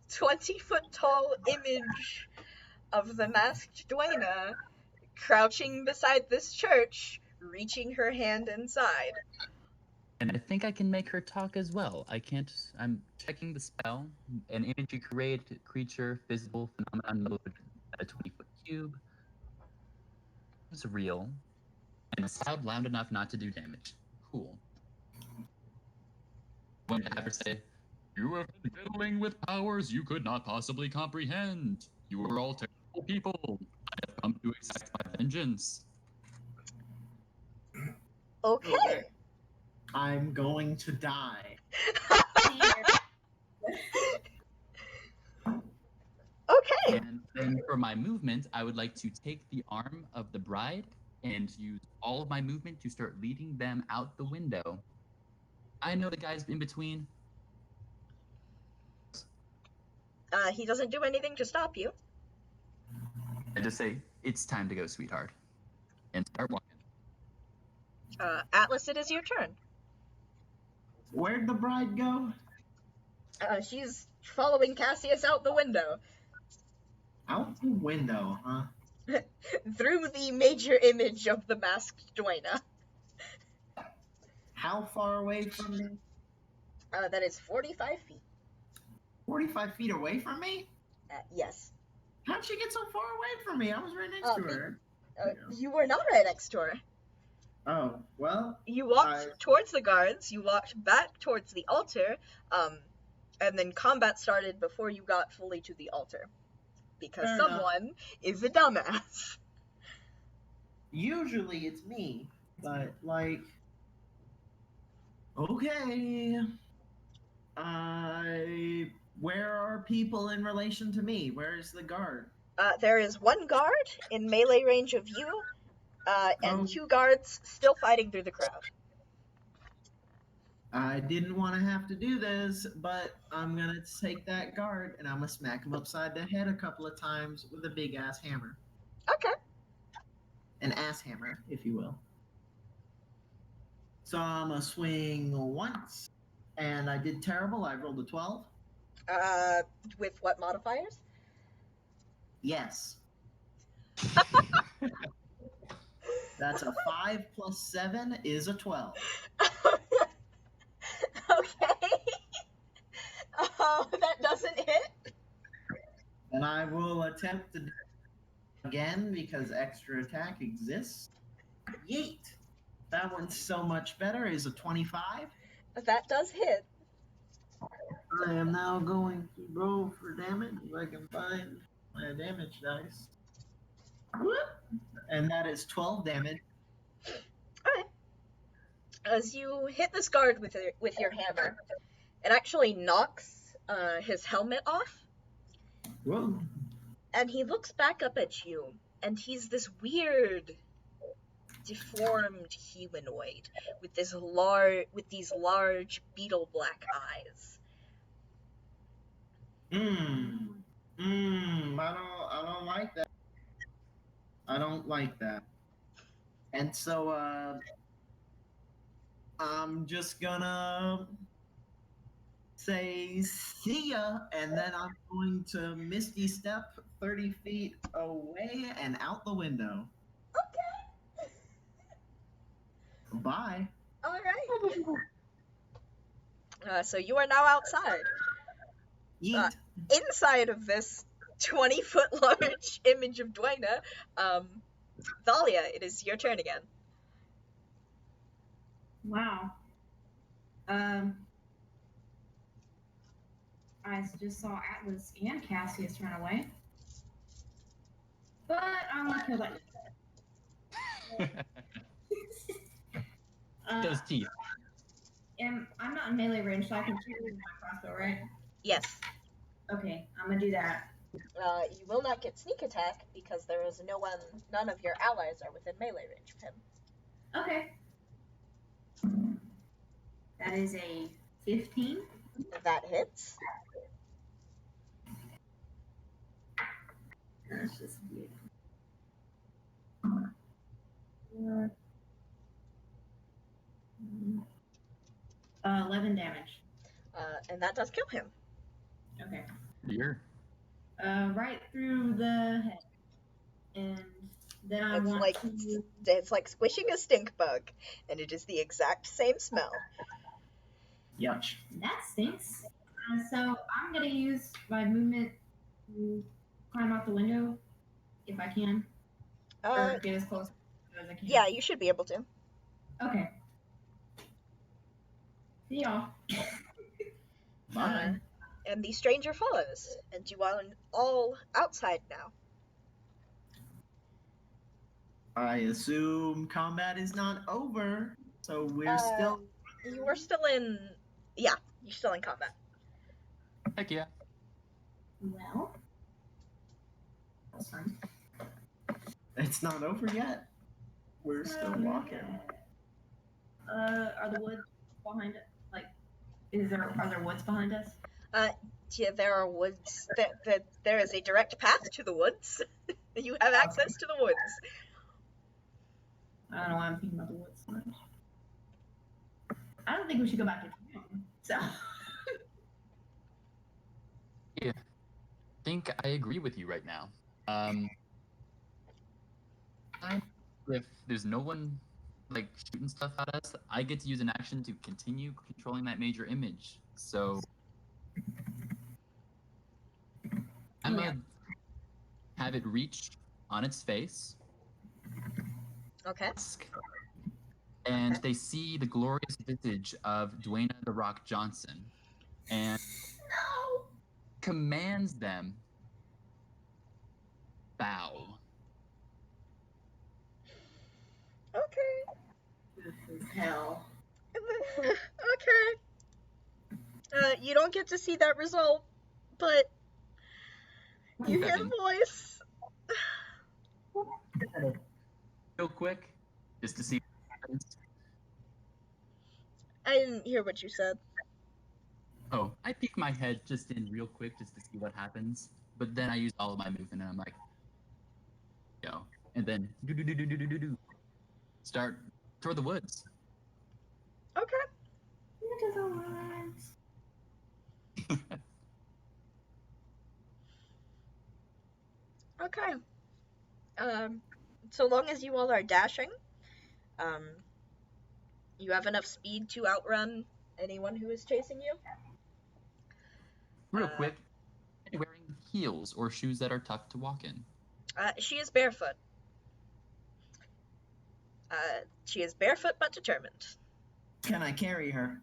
20-foot tall image of the masked duenna crouching beside this church, reaching her hand inside. And I think I can make her talk as well. I can't. I'm checking the spell. An image you create, creature, visible phenomenon mode at a 20-foot cube. It's real. And a sound loud enough not to do damage. Cool. I'm going to have her say, "You have been fiddling with powers you could not possibly comprehend. You are all terrible people. I have come to exact my vengeance." Okay. I'm going to die. Okay. And then for my movement, I would like to take the arm of the bride and use all of my movement to start leading them out the window. I know the guys in between. He doesn't do anything to stop you. I just say, "It's time to go, sweetheart," and start walking. Atlas, it is your turn. Where'd the bride go? She's following Cassius out the window. Out the window, huh? Through the major image of the masked duenna. How far away from me? That is 45 feet. 45 feet away from me? Yes. How'd she get so far away from me? I was right next to her. You were not right next to her. Oh, well, You walked towards the guards, you walked back towards the altar, and then combat started before you got fully to the altar. Because Fair enough. someone is a dumbass. Usually it's me, but like, okay. Where are people in relation to me? Where is the guard? There is one guard in melee range of you, and Oh. 2 guards still fighting through the crowd. I didn't want to have to do this, but I'm gonna take that guard and I'm gonna smack him upside the head a couple of times with a big ass hammer. Okay. An ass hammer, if you will. So I'm gonna swing once, and I did terrible. I rolled a 12. With what modifiers? Yes. That's a 5 plus 7 is a 12. Okay. That doesn't hit. And I will attempt to do it again because extra attack exists. Yeet! That one's so much better. Is a 25. That does hit. I am now going to roll for damage if I can find my damage dice. Whoop! And that is 12 damage. Alright. As you hit this guard with your hammer, it actually knocks his helmet off, Whoa. and he looks back up at you, and he's this weird, deformed humanoid with these large beetle black eyes. I don't like that. I don't like that. And so, I'm just gonna say see ya, and then I'm going to Misty Step 30 feet away and out the window. Okay. Bye. Alright. So you are now outside. Yeet. Inside of this 20-foot large image of Duenna, Thalia, it is your turn again. Wow. I just saw Atlas and Cassius run away. But I'm gonna kill that. Those teeth. I'm not in melee range, so I can shoot with my crossbow, right? Yes. Okay, I'm gonna do that. You will not get sneak attack because none of your allies are within melee range of him. Okay. That is a 15. That hits. That's just weird. 11 damage. And that does kill him. Okay. Here. Right through the head. And then I want to... It's like squishing a stink bug, and it is the exact same smell. Yuck. That stinks. So I'm gonna use my movement to climb out the window, if I can. Or get as close as I can. Yeah, you should be able to. Okay. See y'all. Bye. And the stranger follows, and you are all outside now. I assume combat is not over, so we're still. You are still in. Yeah, you're still in combat. Heck yeah. Well, that's fine. It's not over yet. We're still walking. Are the woods behind it? Like, are there woods behind us? Yeah, there are woods. There is a direct path to the woods. You have access to the woods. I don't know why I'm thinking about the woods so much. I don't think we should go back to town. So. Yeah. I think I agree with you right now. If there's no one like shooting stuff at us, I get to use an action to continue controlling that major image. So I'm gonna have it reach on its face. Okay. And they see the glorious visage of Dwayna the Rock Johnson, and commands them bow. Okay. This is hell. Okay. You don't get to see that result, but you hear the voice. Real quick, just to see what happens. I didn't hear what you said. Oh, I peek my head just in real quick just to see what happens. But then I use all of my movement and I'm like, yo. And then do. Start toward the woods. Okay. Into the woods. Okay. So long as you all are dashing, you have enough speed to outrun anyone who is chasing you. Real quick, wearing heels or shoes that are tough to walk in. She is barefoot. She is barefoot but determined. Can I carry her?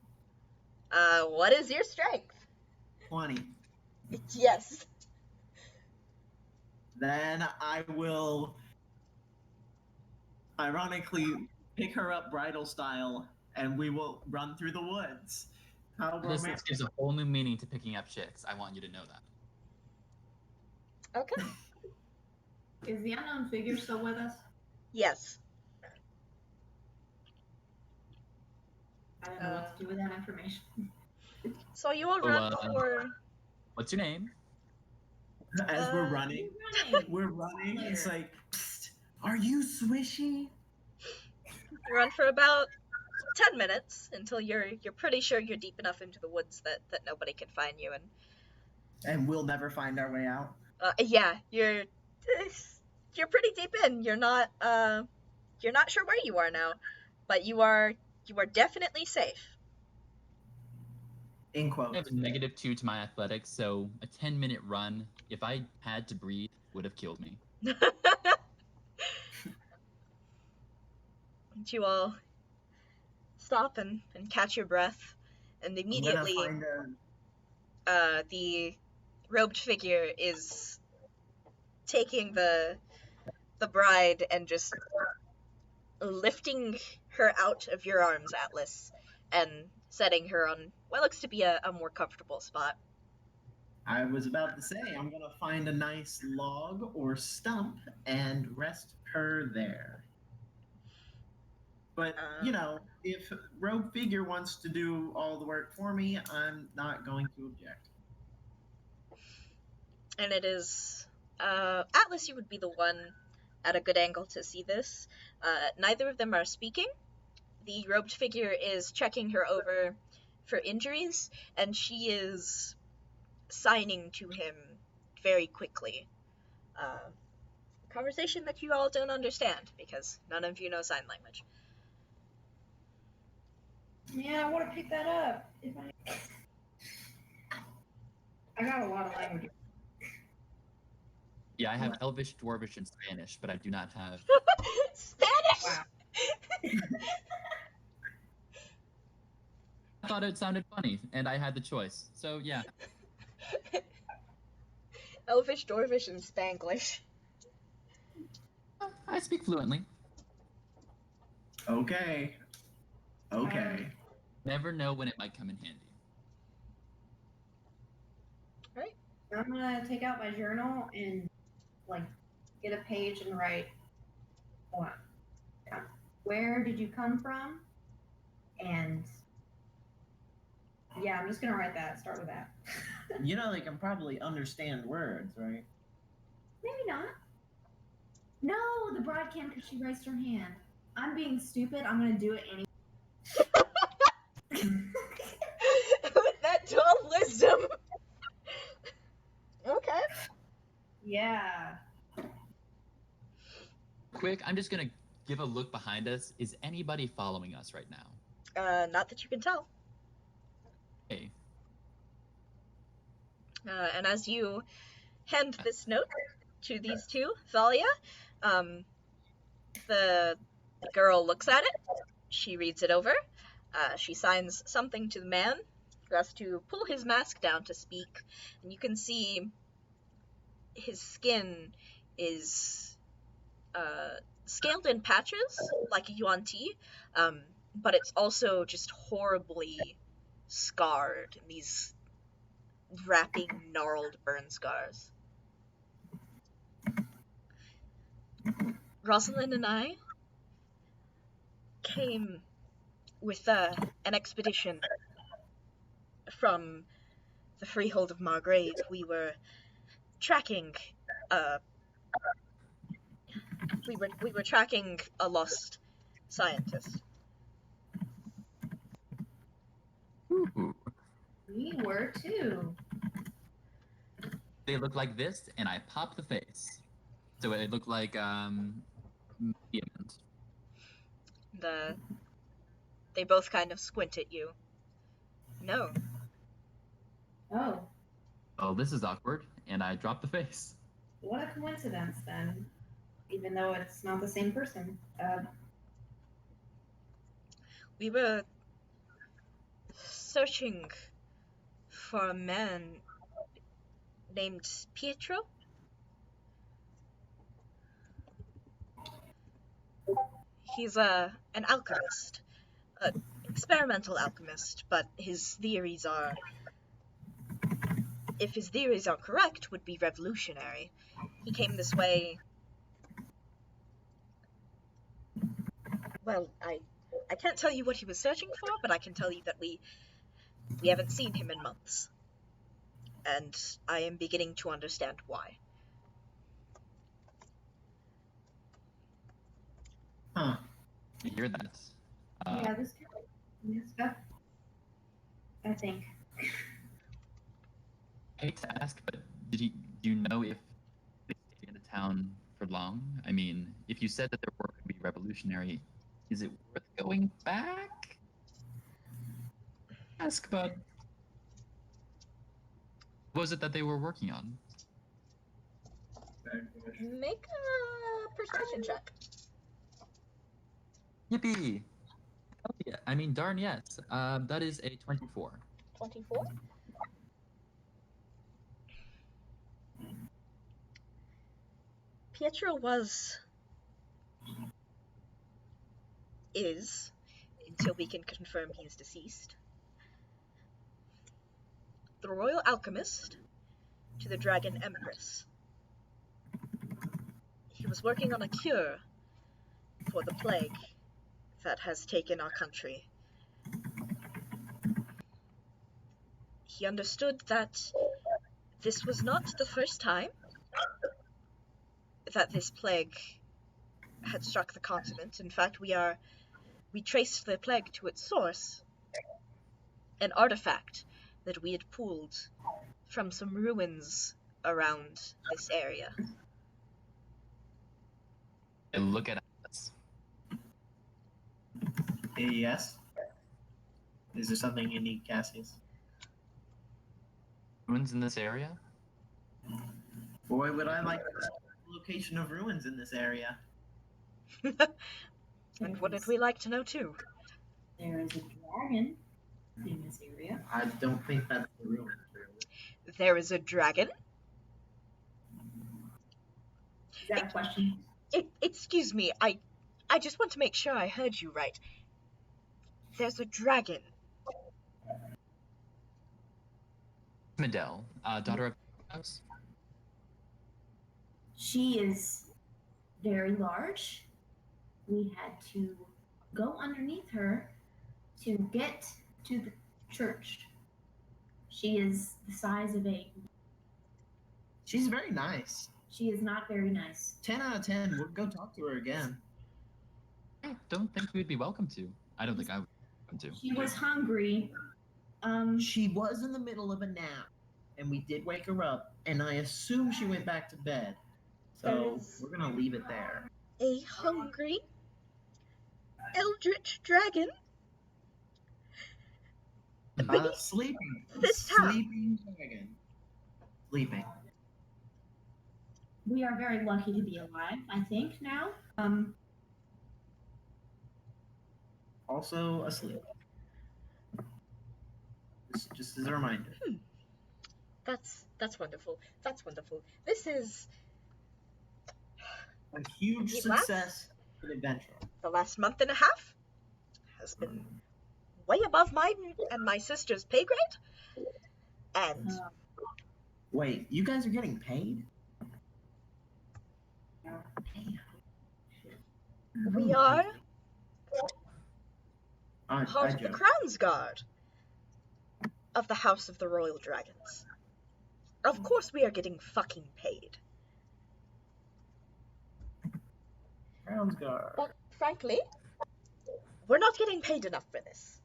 What is your strength? 20. Yes. Then I will, ironically, pick her up bridal style, and we will run through the woods. How This romantic. gives a whole new meaning to picking up chicks. I want you to know that. Okay. Is the unknown figure still with us? Yes. I don't know what to do with that information. So you all run for... What's your name? As we're running. It's like, psst, are you swishy? You run for about 10 minutes until you're pretty sure you're deep enough into the woods that nobody can find you, And we'll never find our way out. Yeah, you're pretty deep in. You're not sure where you are now, but you are definitely safe. In I quotes. have a -2 to my athletics, so a 10-minute run, if I had to breathe, would have killed me. You all stop and catch your breath, and immediately the robed figure is taking the bride and just lifting her out of your arms, Atlas, and setting her on what looks to be a more comfortable spot. I was about to say, I'm gonna find a nice log or stump and rest her there. But, if Rogue Figure wants to do all the work for me, I'm not going to object. And it is, Atlas, you would be the one at a good angle to see this. Neither of them are speaking. The robed figure is checking her over for injuries, and she is signing to him very quickly. Conversation that you all don't understand, because none of you know sign language. Yeah, I want to pick that up. I got a lot of languages. Yeah, I have Elvish, Dwarvish, and Spanish, but I do not have. Spanish! Wow. I thought it sounded funny, and I had the choice. So yeah. Elvish, Dwarvish, and Spanglish. I speak fluently. Okay. Okay. Never know when it might come in handy. Right? I'm gonna take out my journal and get a page and write, hold on. Where did you come from? And yeah, I'm just gonna write that. Start with that. They can probably understand words, right? Maybe not. No, the bride can because she raised her hand. I'm being stupid. I'm gonna do it anyway. With that 12 wisdom. Okay. Yeah. Quick, I'm just gonna give a look behind us. Is anybody following us right now? Not that you can tell. Hey. And as you hand this note to these two, Thalia, the girl looks at it. She reads it over. She signs something to the man, who has to pull his mask down to speak, and you can see his skin is scaled in patches, like a yuan-ti, but it's also just horribly scarred, these wrapping, gnarled burn scars. Rosalind and I came with an expedition from the freehold of Margrave. We were tracking we were tracking a lost scientist. Ooh. We were too. They look like this, and I pop the face. So it looked like diamond. They both kind of squint at you. No. Oh, Oh, this is awkward, and I drop the face. what a coincidence then. Even though it's not the same person. We were searching for a man named Pietro. He's an alchemist, an experimental alchemist, but his theories are, if his theories are correct, would be revolutionary. He came this way. Well, I can't tell you what he was searching for, but I can tell you that we haven't seen him in months. And I am beginning to understand why. Huh. You hear that? Yeah, this kind of messed up. I think. I hate to ask, but do you know if they stayed in the town for long? I mean, if you said that their work would be revolutionary, is it worth going back? Ask, but what was it that they were working on? Make a perception check. Yippee! Hell yeah. I mean, darn yes. That is a 24. 24? Pietro was is, until we can confirm he is deceased, the Royal Alchemist to the Dragon Empress. He was working on a cure for the plague that has taken our country. He understood that this was not the first time that this plague had struck the continent. In fact, we traced the plague to its source, an artifact that we had pulled from some ruins around this area. I look at us. Yes. Is there something you need, Cassius? Ruins in this area? Boy, would I like the location of ruins in this area. And wouldn't we like to know too? There is a dragon in this area. I don't think that's the ruin. There is a dragon? Is that a question? Excuse me, I just want to make sure I heard you right. There's a dragon. Medell, daughter of House. She is very large. We had to go underneath her to get to the church. She is the size of a... She's very nice. She is not very nice. 10 out of 10. We'll go talk to her again. I don't think we'd be welcome to. I don't think I would be welcome to. She was hungry. She was in the middle of a nap, and we did wake her up, and I assume she went back to bed. So we're gonna leave it there. A hungry eldritch dragon? Sleeping. This time. Sleeping dragon. Sleeping. We are very lucky to be alive, I think, now. Also asleep. Just as a reminder. That's wonderful. That's wonderful. This is A huge It success for the adventure. the last month and a half has been way above mine and my sister's pay grade. And Wait, you guys are getting paid? we are I part of the joke. Crown's Guard of the House of the Royal Dragons. Of course we are getting fucking paid. Crown's Guard. But frankly, we're not getting paid enough for this.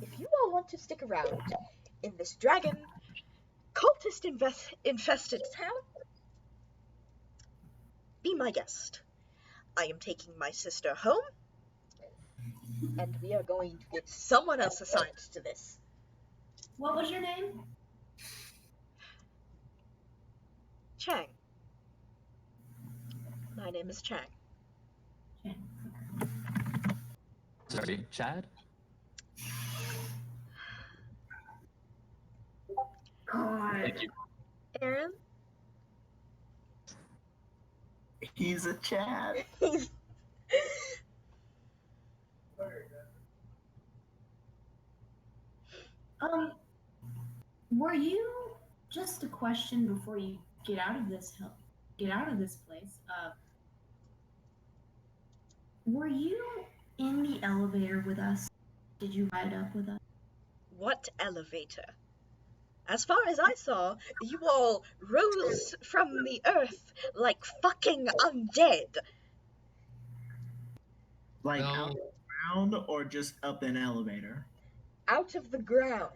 If you all want to stick around in this dragon cultist infested town, be my guest. I am taking my sister home, and we are going to get someone else assigned to this. What was your name? Chang. My name is Chang. Sorry, Chad? God. Thank you. Aaron? He's a Chad. He's... Were you, just a question before you get out of this place, were you in the elevator with us? Did you ride up with us? What elevator? As far as I saw, you all rose from the earth like fucking undead. Like No. out of the ground or just up an elevator? Out of the ground.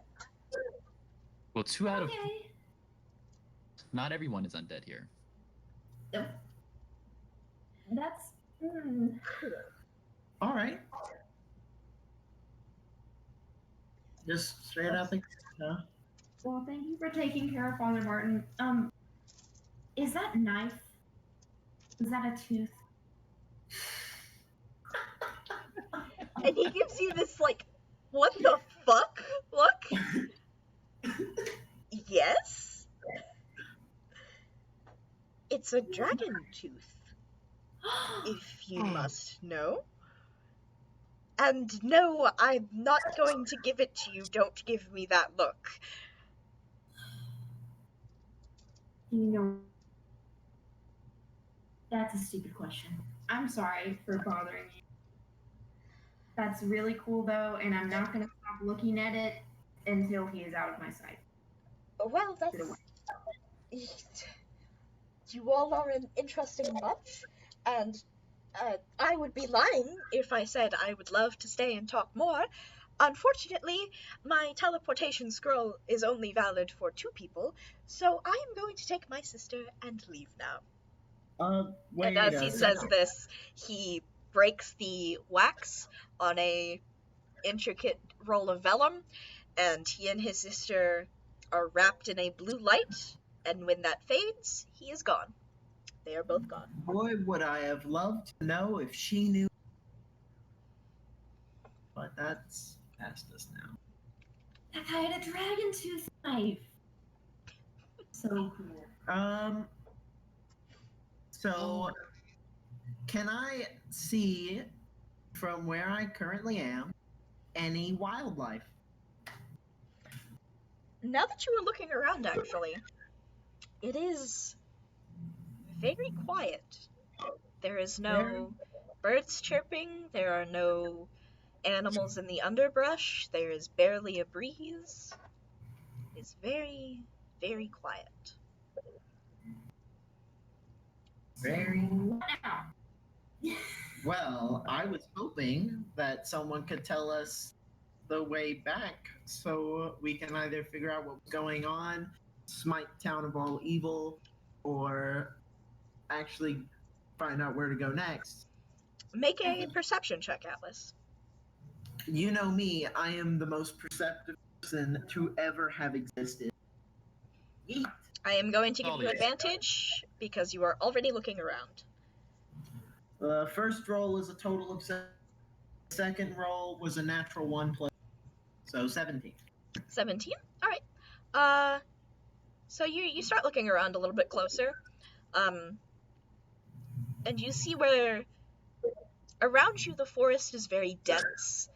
Well, 2 out of... Okay. Not everyone is undead here. Yep. That's... All right. Just straight up, huh? Well, thank you for taking care of Father Martin. Is that knife? Is that a tooth? And he gives you this, like, what the fuck look? Yes? It's a dragon tooth, if you must know. And no, I'm not going to give it to you. Don't give me that look. You know, that's a stupid question. I'm sorry for bothering you. That's really cool though, and I'm not gonna stop looking at it until he is out of my sight. Well, that's... You all are an interesting bunch, and I would be lying if I said I would love to stay and talk more. Unfortunately, my teleportation scroll is only valid for 2 people, so I am going to take my sister and leave now. Wait And as he a says second. this, he breaks the wax on a intricate roll of vellum, and he and his sister are wrapped in a blue light, and when that fades, he is gone. They are both gone. Boy, would I have loved to know if she knew. But that's past us now. That guy had a dragon tooth knife. So cool. So can I see from where I currently am any wildlife? Now that you are looking around, actually, it is very quiet. There is no birds chirping, there are no animals in the underbrush, there is barely a breeze. It's very, very quiet. Very What now? well. I was hoping that someone could tell us the way back so we can either figure out what's going on, smite town of all evil, or actually find out where to go next. Make a perception check, Atlas. You know me, I am the most perceptive person to ever have existed. Yeet. I am going to give you Solid. advantage because you are already looking around. The first roll is a total of 7. Second roll was a natural 1 plus, so 17. 17? Alright. So you start looking around a little bit closer. And you see where around you the forest is very dense,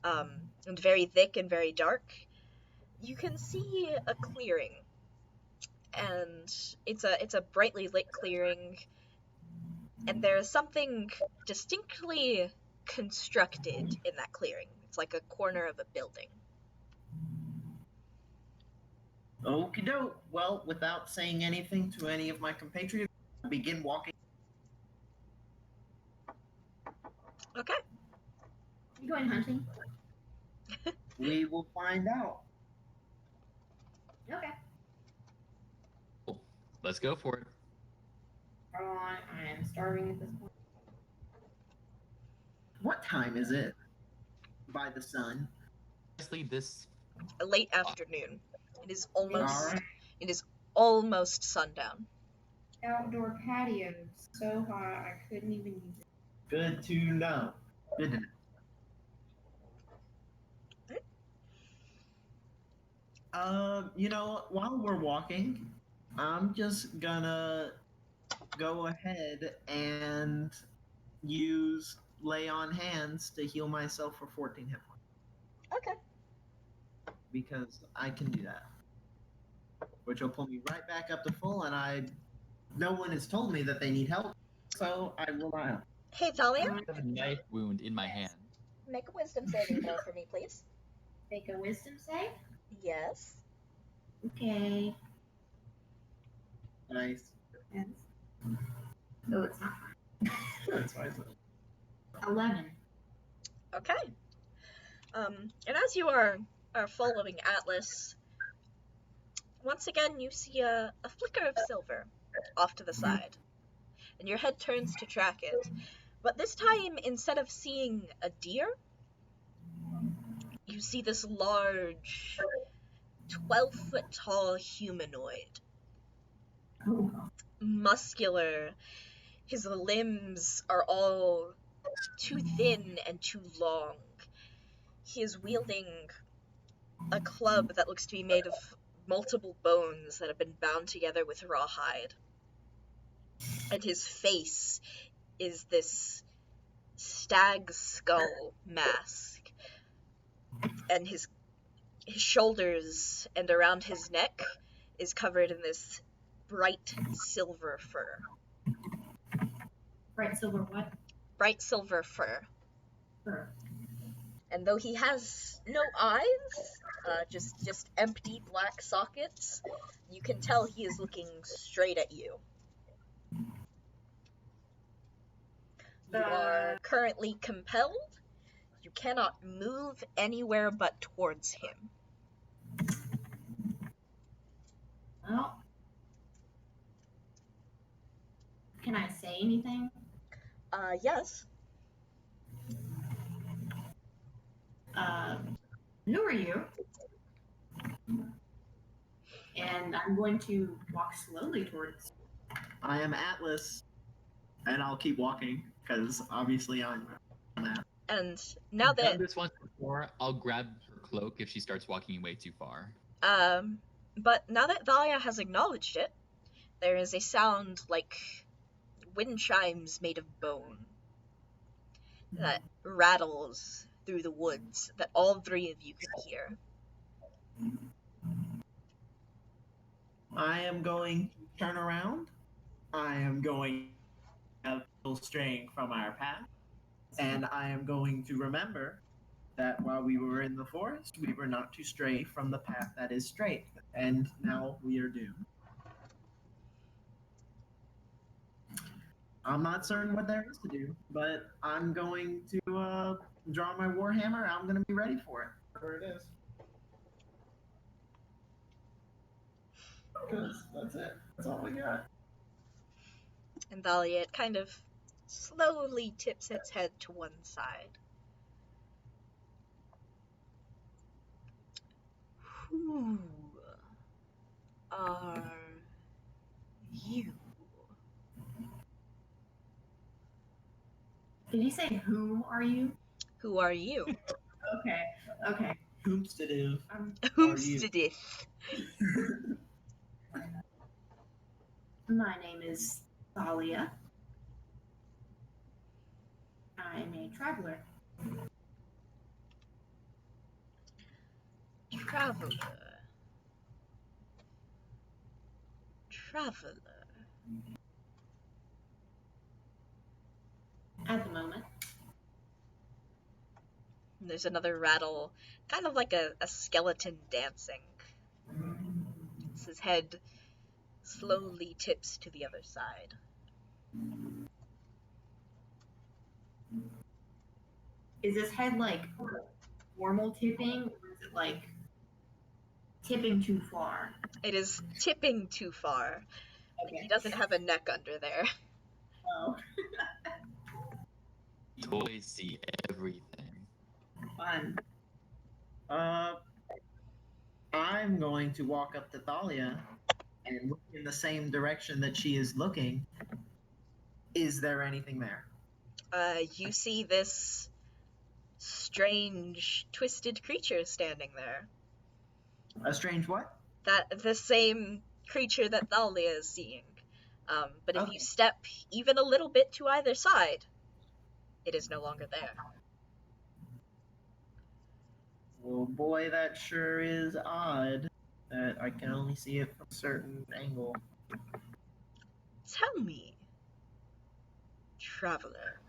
and very thick and very dark. You can see a clearing, and it's a brightly lit clearing, and there is something distinctly constructed in that clearing. It's like a corner of a building. Okie doke. Well, without saying anything to any of my compatriots, I'll begin walking. Okay. You going hunting? We will find out. Okay. Cool. Let's go for it. Hold on, I am starving at this point. What time is it? By the sun. Honestly, this A late afternoon. It is almost Alright. it is almost sundown. Outdoor patio, so hot I couldn't even use it. Good to know. Good to know. While we're walking, I'm just gonna go ahead and use lay on hands to heal myself for 14 hit points. Okay. Because I can do that. Which will pull me right back up to full, and no one has told me that they need help, so I rely on. Hey, Thalia, I have a knife wound in my hand. make a wisdom saving throw for me, please. Make a wisdom save? Yes. Okay. Nice. Yes. Oh, it's not That's why I said. 11. Okay. And as you are following Atlas, once again you see a flicker of silver off to the side, and your head turns to track it. But this time, instead of seeing a deer, you see this large, 12-foot tall humanoid. Oh. Muscular. His limbs are all too thin and too long. He is wielding a club that looks to be made of multiple bones that have been bound together with rawhide. And his face is this stag skull mask, and his shoulders and around his neck is covered in this bright silver fur. Bright silver what? Bright silver fur. Fur. And though he has no eyes, just empty black sockets, you can tell he is looking straight at you. You are currently compelled. You cannot move anywhere but towards him. Well, can I say anything? Yes. Who are you? And I'm going to walk slowly towards. I am Atlas, and I'll keep walking because obviously I'm Atlas. And now I've done that, this once before, I'll grab her cloak if she starts walking way too far. but now that Thalia has acknowledged it, there is a sound like wind chimes made of bone that rattles through the woods that all three of you can hear. I am going to turn around. I am going to have people straying from our path. And I am going to remember that while we were in the forest, we were not to stray from the path that is straight. And now we are doomed. I'm not certain what there is to do, but I'm going to draw my warhammer. I'm going to be ready for it. Whatever it is. Because that's it. That's all we got. And Thalia, it kind of slowly tips its head to one side. Who are you? Did you say who are you? Who are you? Okay. Hoomstative. Whomstedith. My name is Thalia. I'm a traveler. Traveler. At the moment. And there's another rattle, kind of like a skeleton dancing. As his head slowly tips to the other side. Is this head like normal tipping, or is it like tipping too far? It is tipping too far. Okay. He doesn't have a neck under there. Oh, You always see everything. fun. I'm going to walk up to Thalia and look in the same direction that she is looking. Is there anything there? You see this strange, twisted creature standing there. A strange what? The same creature that Thalia is seeing. But if Okay. you step even a little bit to either side, it is no longer there. Well, boy, that sure is odd. That I can only see it from a certain angle. Tell me, traveler,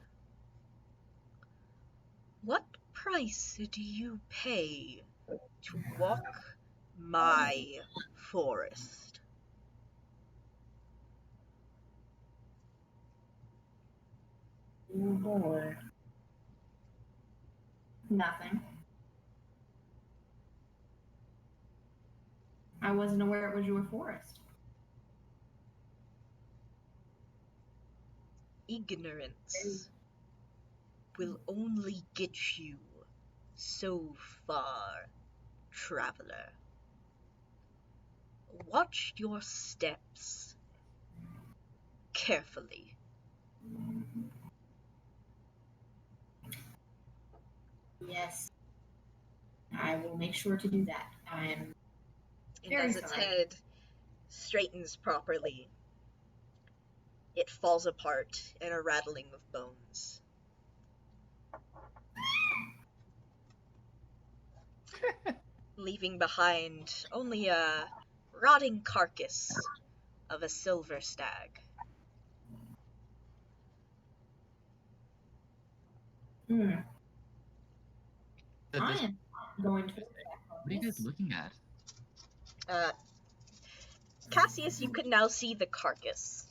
what price do you pay to walk my forest? Oh boy. Nothing. I wasn't aware it was your forest. Ignorance will only get you so far, traveler. Watch your steps carefully. Yes. I will make sure to do that. I'm And Very as its sorry. head straightens properly, it falls apart in a rattling of bones. leaving behind only a rotting carcass of a silver stag. Hmm. That I this- am going to. What are you guys looking at? Cassius, you can now see the carcass.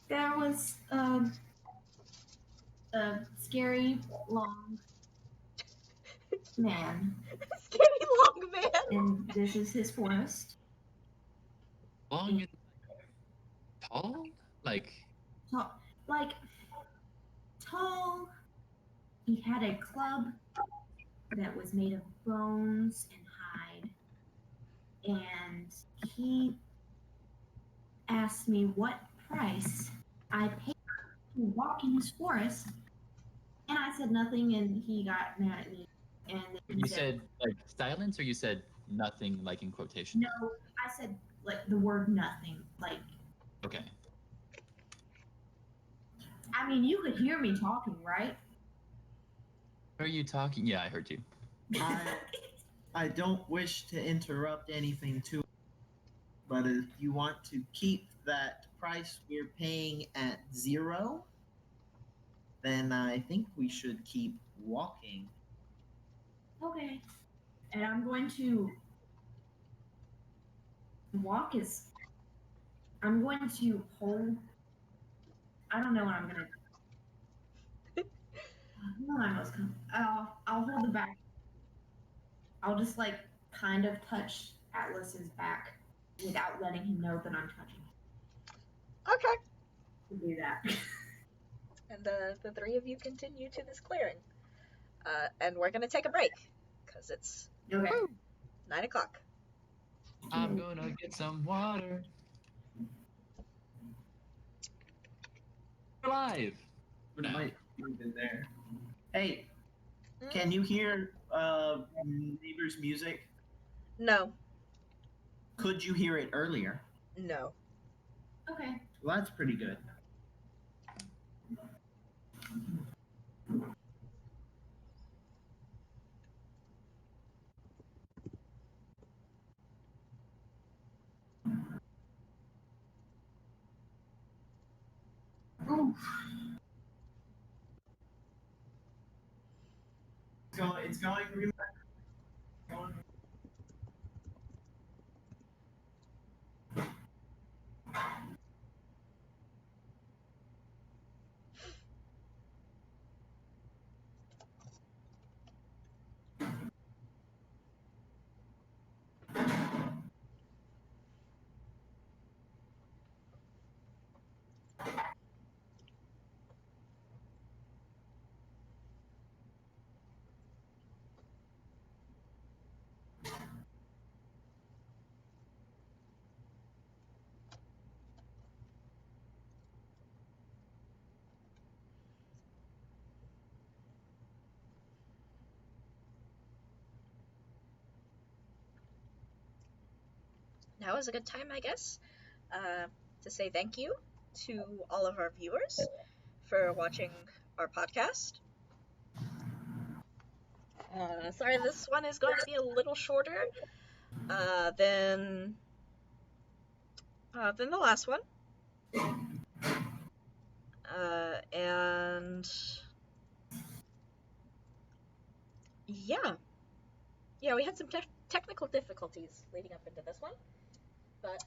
There was a scary long man, Scary long man. and this is his forest. Long and tall? Like, Tall, like tall. He had a club that was made of bones and hide, and he asked me what price I paid to walk in his forest, and I said nothing, and he got mad at me. And then he you said like silence, or you said nothing, like in quotation? no. I said like the word nothing. Like, Okay. I mean, you could hear me talking, right? Are you talking? Yeah, I heard you. I don't wish to interrupt anything too, but if you want to keep that price we're paying at 0, then I think we should keep walking. Okay. And I'm going to walk as I'm going to hold. I don't know what I'm gonna. No, I was coming. I'll hold the back. I'll just like kind of touch Atlas's back without letting him know that I'm touching him. Okay. To do that. And the three of you continue to this clearing. And we're gonna take a break, because it's Okay. 9 o'clock. I'm gonna get some water. We're live. For now. Might have been there. Hey, can you hear neighbor's music? No. Could you hear it earlier? No. Okay. Well, that's pretty good. Ooh. It's going really Now is a good time, I guess, to say thank you to all of our viewers for watching our podcast. Sorry, this one is going to be a little shorter than the last one. And yeah, we had some technical difficulties leading up into this one, but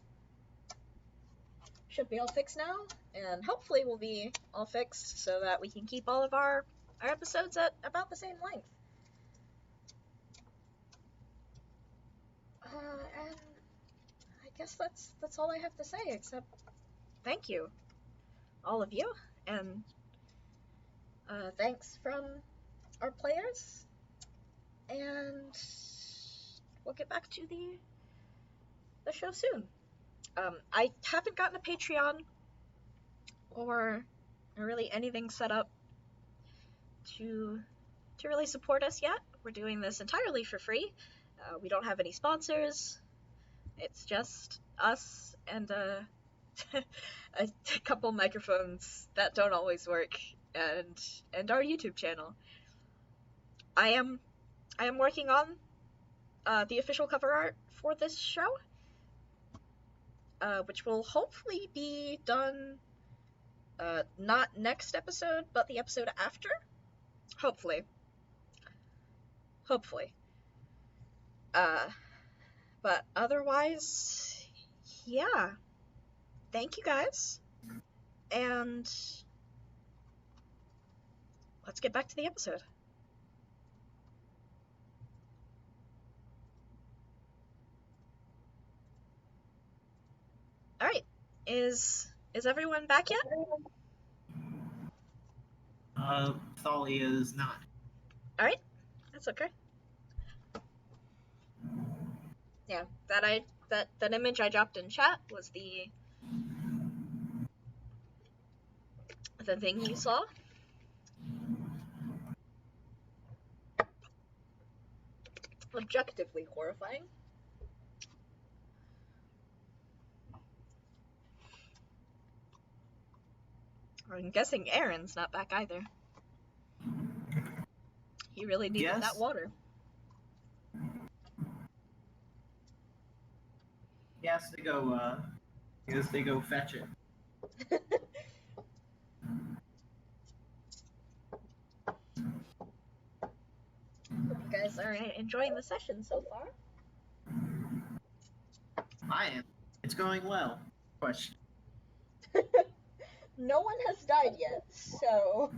should be all fixed now, and hopefully will be all fixed so that we can keep all of our episodes at about the same length. And I guess that's all I have to say, except thank you, all of you, and thanks from our players, and we'll get back to the show soon. I haven't gotten a Patreon or really anything set up to really support us yet. We're doing this entirely for free. We don't have any sponsors. It's just us and a couple microphones that don't always work, and our YouTube channel. I am working on the official cover art for this show, which will hopefully be done not next episode, but the episode after. Hopefully. But otherwise, yeah. Thank you guys. And let's get back to the episode. Alright. Is everyone back yet? Thalia is not. Alright. That's okay. Yeah, that image I dropped in chat was the thing you saw. Objectively horrifying. I'm guessing Aaron's not back either. He really needed Yes. that water. He has to go fetch it. Hope you guys are enjoying the session so far. I am. It's going well. Question. No one has died yet, so...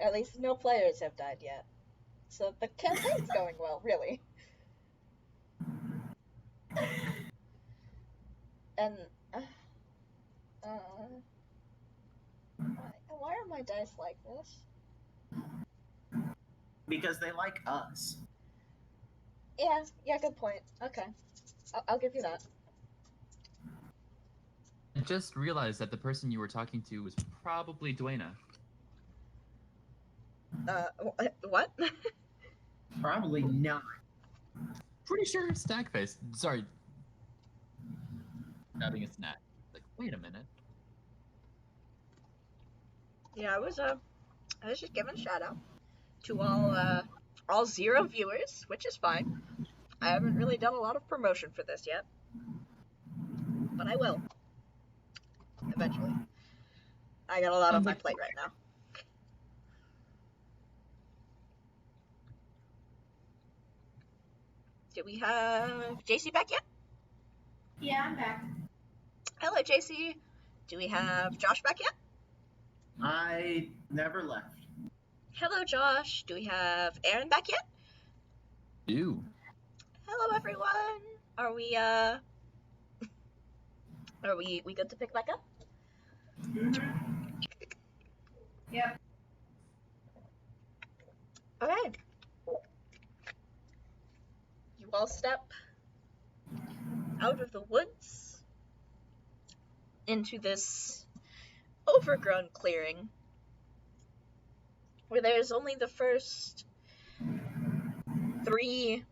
At least no players have died yet. So the campaign's going well, really. And... why are my dice like this? Because they like us. Yeah, good point. Okay. I'll give you that. I just realized that the person you were talking to was probably Dwayna. What? Probably not. Pretty sure Stackface. Sorry. Grabbing a snack. Like, wait a minute. Yeah, I was just giving a shout out to all 0 viewers, which is fine. I haven't really done a lot of promotion for this yet, but I will eventually. I got a lot on my plate right now. Do we have JC back yet? Yeah, I'm back. Hello, JC. Do we have Josh back yet? I never left. Hello, Josh. Do we have Aaron back yet? Ew. Hello, everyone. Are we good to pick back up? Yep. Okay. You all step out of the woods into this overgrown clearing where there's only the first 3,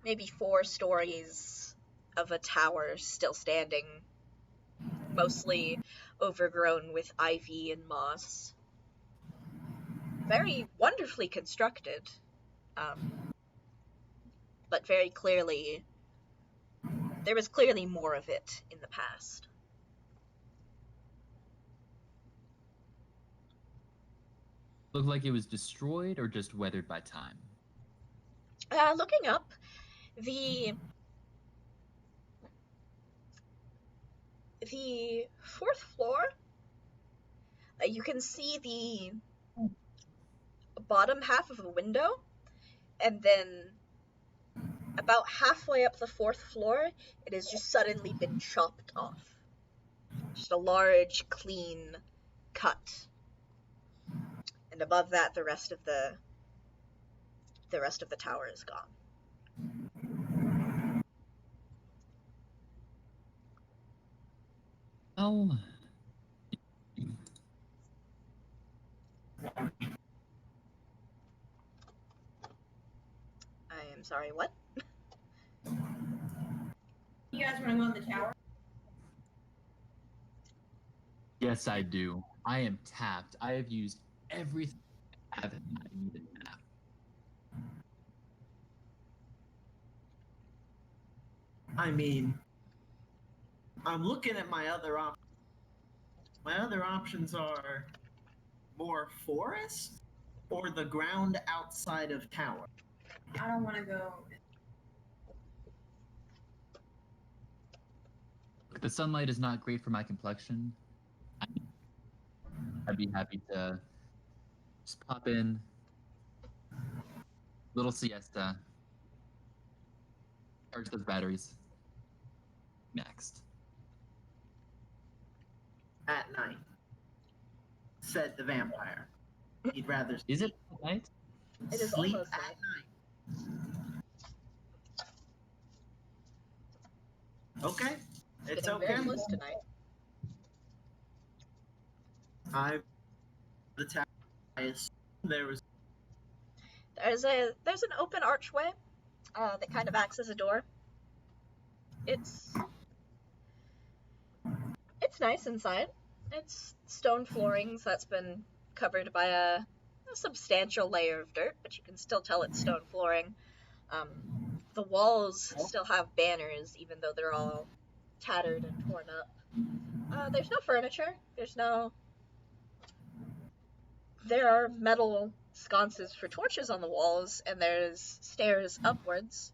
maybe 4 stories of a tower still standing, mostly overgrown with ivy and moss. Very wonderfully constructed, but very clearly, there was clearly more of it in the past. Looked like it was destroyed or just weathered by time. Looking up, the 4th floor, you can see the bottom half of a window, and then about halfway up the 4th floor, it has just suddenly been chopped off. Just a large, clean cut. And above that, the rest of the tower is gone. Oh. I am sorry, what? You guys want to go in the tower? Yes, I do. I am tapped. I have used everything I have, and I need a nap. I mean, I'm looking at my other options. My other options are more forest or the ground outside of tower. I don't want to go. The sunlight is not great for my complexion. I'd be happy to just pop in, little siesta, charge those batteries. Next. At night, said the vampire. He'd rather Is it night? It is sleep almost at night. night. Okay, it's Getting okay. very close to night. The tower. I assume there was. There's an open archway that kind of acts as a door. It's nice inside. It's stone floorings that's been covered by a substantial layer of dirt, but you can still tell it's stone flooring. The walls still have banners, even though they're all tattered and torn up. There's no furniture. There are metal sconces for torches on the walls, and there's stairs upwards.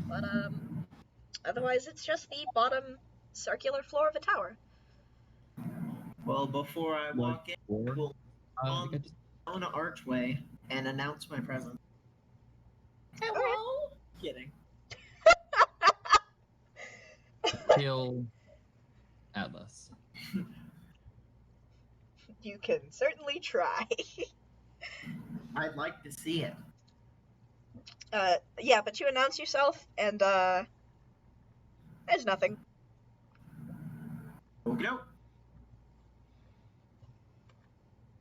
But otherwise, it's just the bottom circular floor of a tower. Well, before I walk in, I will Uh, on an archway and announce my presence. Hello. Kidding. Hail Atlas. You can certainly try. I'd like to see it. Yeah, but you announce yourself, and there's nothing. Okay.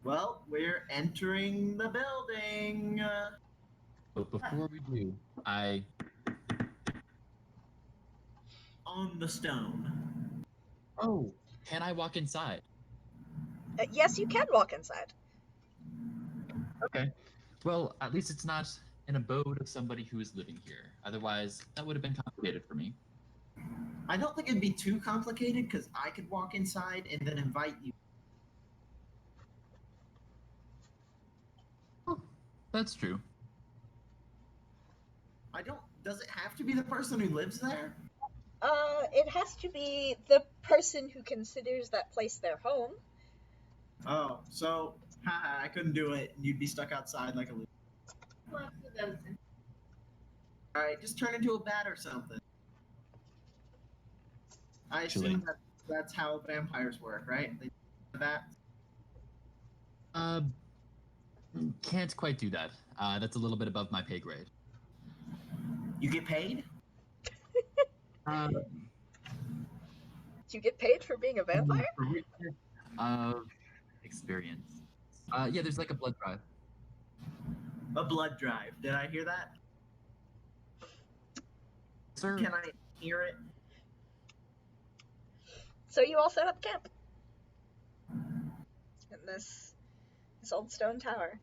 Well, we're entering the building. But before we do, I On the stone. oh, can I walk inside? Yes, you can walk inside. Okay. Well, at least it's not an abode of somebody who is living here. Otherwise, that would have been complicated for me. I don't think it'd be too complicated because I could walk inside and then invite you. That's true. I don't. Does it have to be the person who lives there? It has to be the person who considers that place their home. Oh, so haha, I couldn't do it. You'd be stuck outside like a loser. Well, so those- All right, just turn into a bat or something. I Actually- assume that's how vampires work, right? They do that. Can't quite do that. That's a little bit above my pay grade. You get paid? Do you get paid for being a vampire? Experience. Yeah, there's like a blood drive. A blood drive. Did I hear that? Sir, Can I hear it? So you all set up camp in this old stone tower.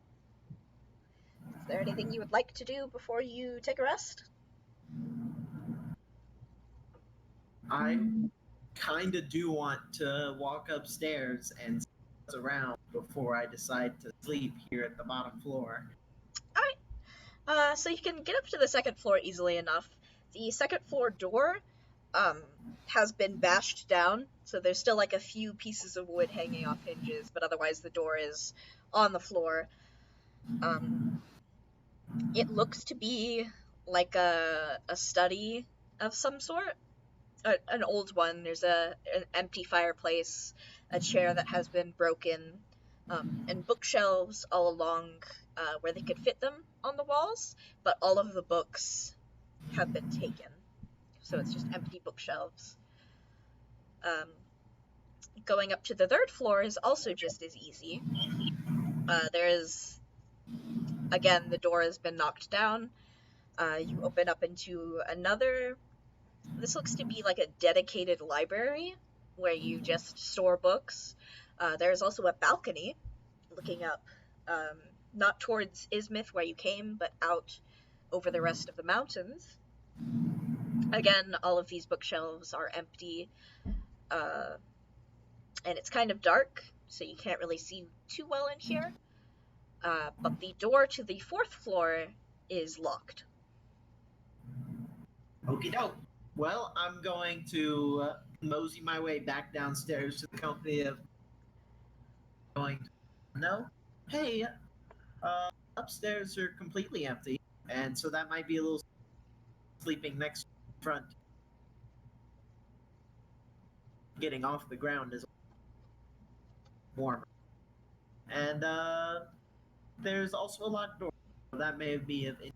Is there anything you would like to do before you take a rest? I kind of do want to walk upstairs and see around before I decide to sleep here at the bottom floor. So you can get up to the second floor easily enough. The second floor door has been bashed down, so there's still like a few pieces of wood hanging off hinges, but otherwise the door is on the floor. It looks to be like a study of some sort, an old one. There's an empty fireplace, a chair that has been broken, and bookshelves all along where they could fit them on the walls, but all of the books have been taken, so it's just empty bookshelves. Going up to the third floor is also just as easy. There is, again, the door has been knocked down. You open up into another. This looks to be like a dedicated library where you just store books. There's also a balcony looking up, not towards Ismoth where you came, but out over the rest of the mountains. Again, all of these bookshelves are empty, and it's kind of dark, so you can't really see too well in here. But the door to the 4th floor is locked. Okie doke. Well, I'm going to mosey my way back downstairs to the company of going to no. Hey, upstairs are completely empty, and so that might be a little sleeping next front. Getting off the ground is warmer. And there's also a locked door. That may be of interest.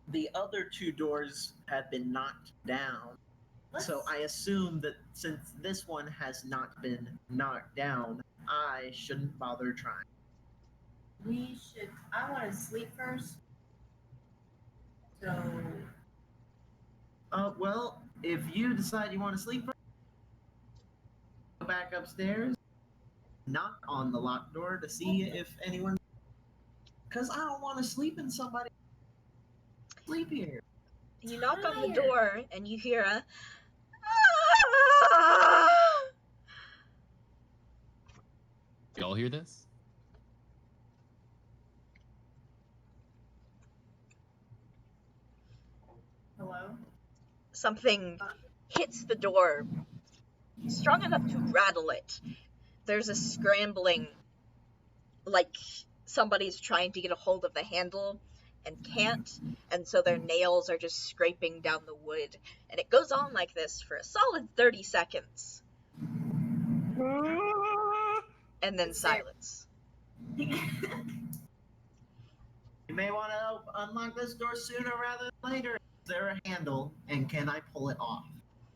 The other 2 doors had been knocked down. So I assume that since this one has not been knocked down, I shouldn't bother trying. We should. I want to sleep first. So. Well, if you decide you want to sleep, go back upstairs, knock on the locked door to see if anyone. Because I don't want to sleep in somebody. Sleep here. You knock on the Tired. door, and you hear a... Y'all hear this? Hello? Something hits the door, strong enough to rattle it. There's a scrambling, like somebody's trying to get a hold of the handle and can't, and so their nails are just scraping down the wood. And it goes on like this for a solid 30 seconds. And then silence. You may want to unlock this door sooner rather than later. Is there a handle, and can I pull it off?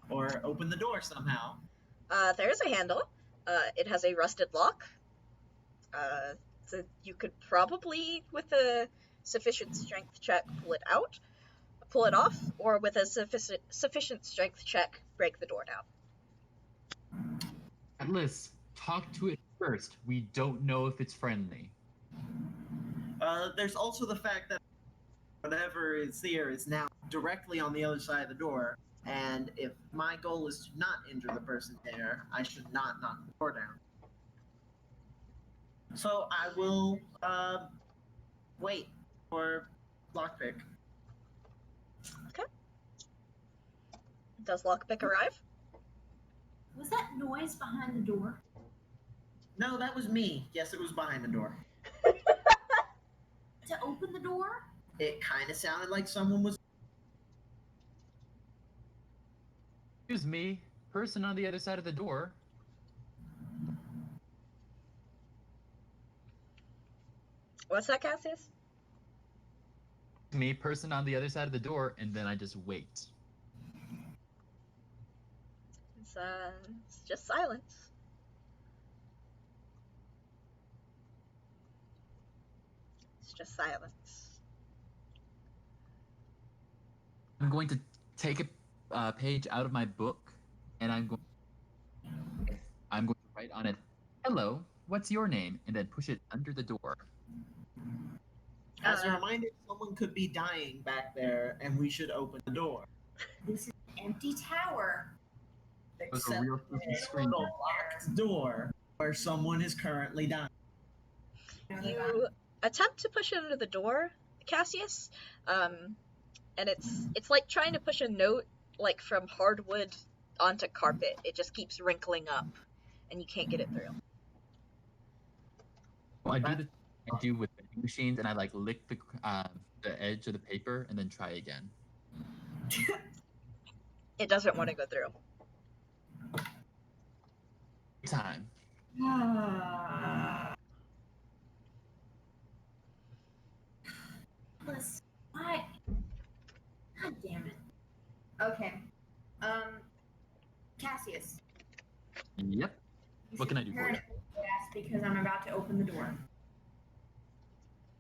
Or open the door somehow? There's a handle. It has a rusted lock. So you could probably, with a sufficient strength check, pull it off, or with a sufficient strength check, break the door down. Atlas, talk to it first. We don't know if it's friendly. There's also the fact that whatever is here is now directly on the other side of the door, and if my goal is to not injure the person there, I should not knock the door down. So I will wait for lockpick. Does lockpick arrive? Was that noise behind the door? No, that was me. Yes, it was behind the door. To open the door? It kind of sounded like someone was. Excuse me, person on the other side of the door. What's that, Cassius? Me, person on the other side of the door, and then I just wait. It's just silence. It's just silence. I'm going to take a page out of my book, and I'm going to write on it, "Hello, what's your name?" and then push it under the door. As a reminder, someone could be dying back there, and we should open the door. This is an empty tower. Those are Except real spooky it's a screams. locked door where someone is currently dying. You attempt to push it under the door, Cassius, and it's like trying to push a note like from hardwood onto carpet. It just keeps wrinkling up, and you can't get it through. Well, I do the I do with vending machines, and I like lick the edge of the paper and then try again. It doesn't want to go through. Time. Plus, why? God damn it. Okay. Cassius. Yep. You What should can I do for turn you? it fast because I'm about to open the door.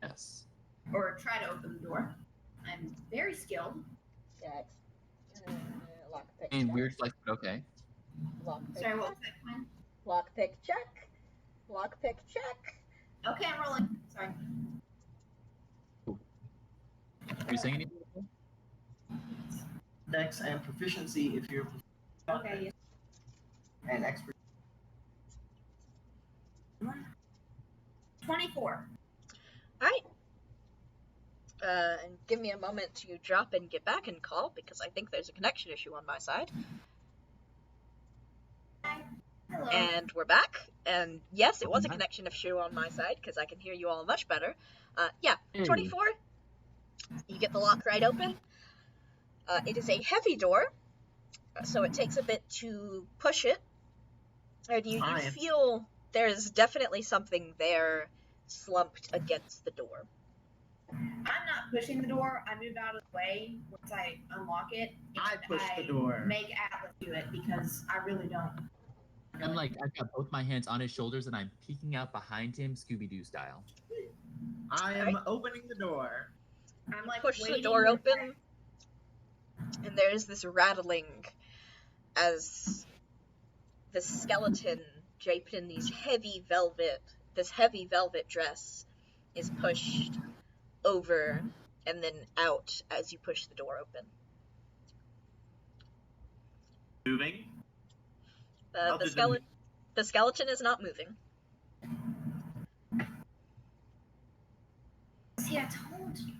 Yes. Or try to open the door. I'm very skilled. Yeah, Lockpick And check. weird flex, but okay. Lockpick Sorry, what check. was that one? Lockpick check. Lockpick check. Okay, I'm rolling. Sorry. Are you saying anything? Dex and proficiency if you're Okay, yes. and expert. 24. Alright. And give me a moment to drop and get back and call, because I think there's a connection issue on my side. Hello. And we're back. And yes, it was a connection issue on my side, because I can hear you all much better. Yeah, Hey. 24. You get the lock right open. It is a heavy door, so it takes a bit to push it. And you feel there's definitely something there slumped against the door. I'm not pushing the door. I move out of the way once I unlock it. I and push the door. Make Atlas do it because I really don't. I'm like, I've got both my hands on his shoulders and I'm peeking out behind him, Scooby-Doo style. I am opening the door. I'm like Push the waiting door for- open, and there's this rattling as the skeleton draped in this heavy velvet dress is pushed over and then out as you push the door open. Moving. The skeleton is not moving. See, I told you.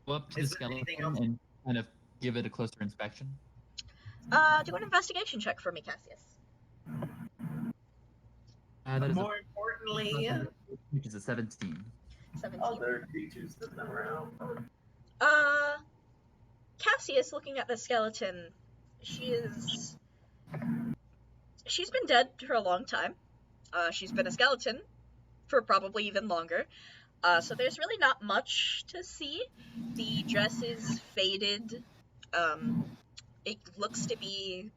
Go up to the Is there anything skeleton else? and kind of give it a closer inspection. Do an investigation check for me, Cassius. That is More importantly, which is a 17. 17. other creatures that come around. Cassius, looking at the skeleton, she's been dead for a long time. She's been a skeleton for probably even longer. So there's really not much to see. The dress is faded. It looks to be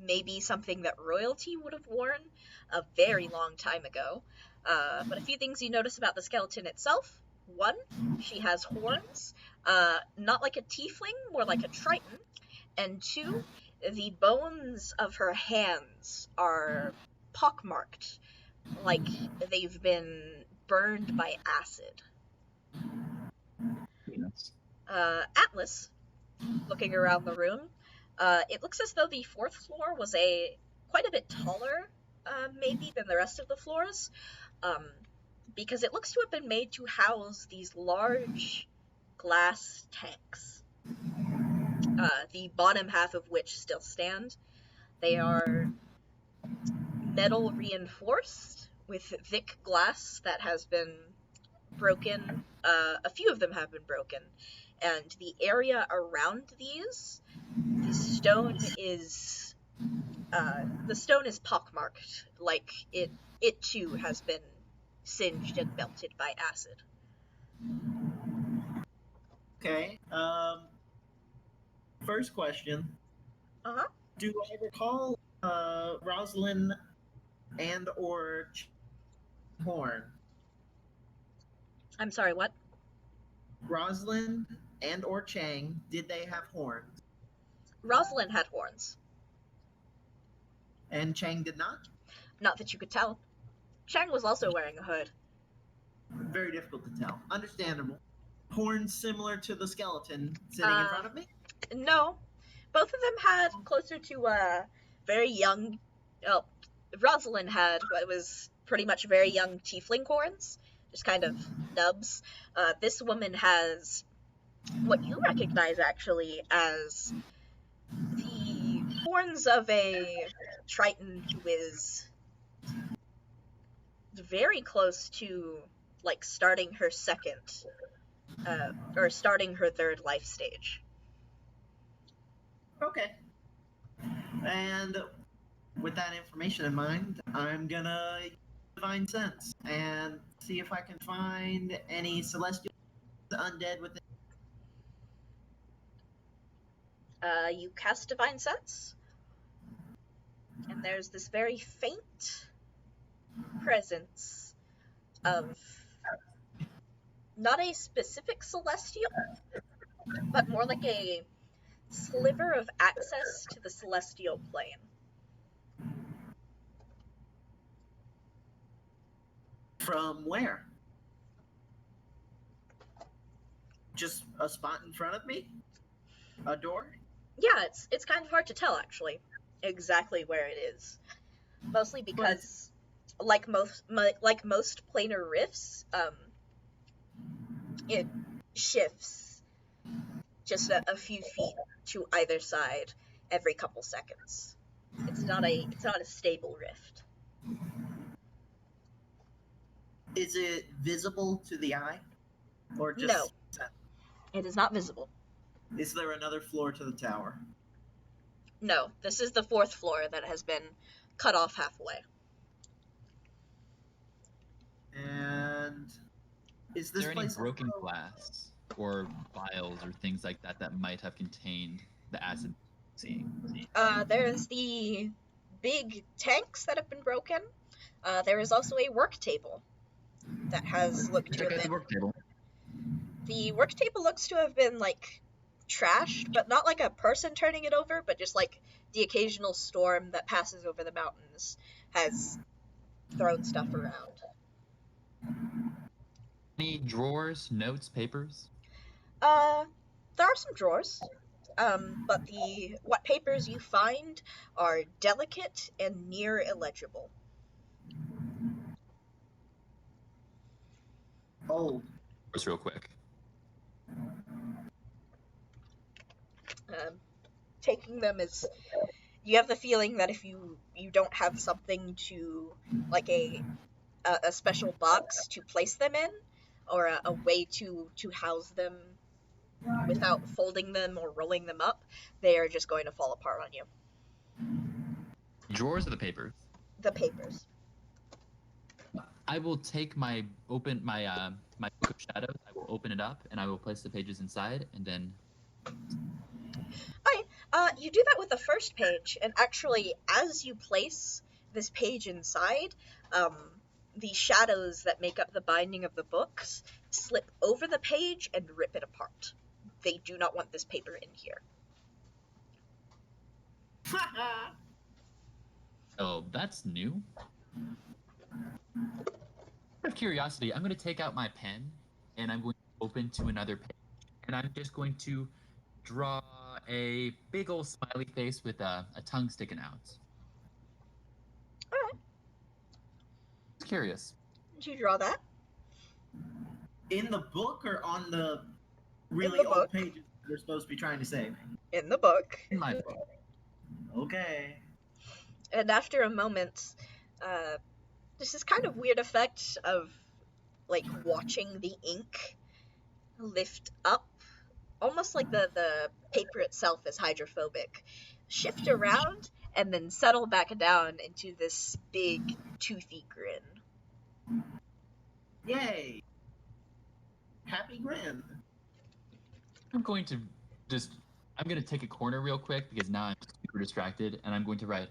maybe something that royalty would have worn a very long time ago. But a few things you notice about the skeleton itself. One, she has horns. Not like a tiefling, more like a triton. And two, the bones of her hands are pockmarked, like they've been burned by acid. Yes. Atlas, looking around the room, it looks as though the fourth floor was quite a bit taller, maybe, than the rest of the floors, because it looks to have been made to house these large glass tanks, the bottom half of which still stand. They are metal reinforced with thick glass that has been broken. A few of them have been broken, and the area around these, the stone is pockmarked, like it too has been singed and melted by acid. Okay. First question. Uh-huh. Do I recall Rosalind and or Horn? I'm sorry, what? Rosalind and or Chang, did they have horns? Rosalind had horns. And Chang did not? Not that you could tell. Chang was also wearing a hood. Very difficult to tell. Understandable. Horns similar to the skeleton sitting in front of me? No. Both of them had closer to very young... Well, Rosalind had what was pretty much very young tiefling horns. Just kind of nubs. This woman has what you recognize, actually, as the horns of a triton who is very close to, like, starting her or starting her third life stage. Okay. And with that information in mind, I'm gonna use Divine Sense and see if I can find any celestial undead within. You cast Divine Sense, and there's this very faint presence of not a specific celestial, but more like sliver of access to the celestial plane. From where? Just a spot in front of me? A door? Yeah, it's kind of hard to tell actually exactly where it is. Mostly because, like most planar rifts, it shifts just a few feet to either side every couple seconds. It's not a stable rift. Is it visible to the eye? Or just... No, it is not visible. Is there another floor to the tower? No, this is the 4th floor that has been cut off halfway. And is Is this there any place broken also... glass or vials or things like that that might have contained the acid we're seeing? There's the big tanks that have been broken. There is also a work table that has looked to Check have out the been... work table. The work table looks to have been, like, trashed, but not like a person turning it over, but just like the occasional storm that passes over the mountains has thrown stuff around. Any drawers, notes, papers? There are some drawers, but what papers you find are delicate and near illegible. Old. Just real quick. Taking them is... You have the feeling that if you don't have something to, like a special box to place them in, or a way to house them without folding them or rolling them up, they are just going to fall apart on you. Drawers or the papers? The papers. I will take my book of shadows. I will open it up and I will place the pages inside, and then. Okay, you do that with the first page, and actually, as you place this page inside, the shadows that make up the binding of the books slip over the page and rip it apart. They do not want this paper in here. Oh, that's new. Out of curiosity, I'm going to take out my pen and I'm going to open to another page, and I'm just going to draw a big old smiley face with a tongue sticking out. Alright. Just curious. Did you draw that? In the book or on the really In the old book. pages they're supposed to be trying to save? In the book. In my book. Okay. And after a moment, there's this kind of weird effect of, like, watching the ink lift up, almost like the paper itself is hydrophobic, shift around, and then settle back down into this big, toothy grin. Yay! Happy grin. I'm going to take a corner real quick because now I'm super distracted, and I'm going to write.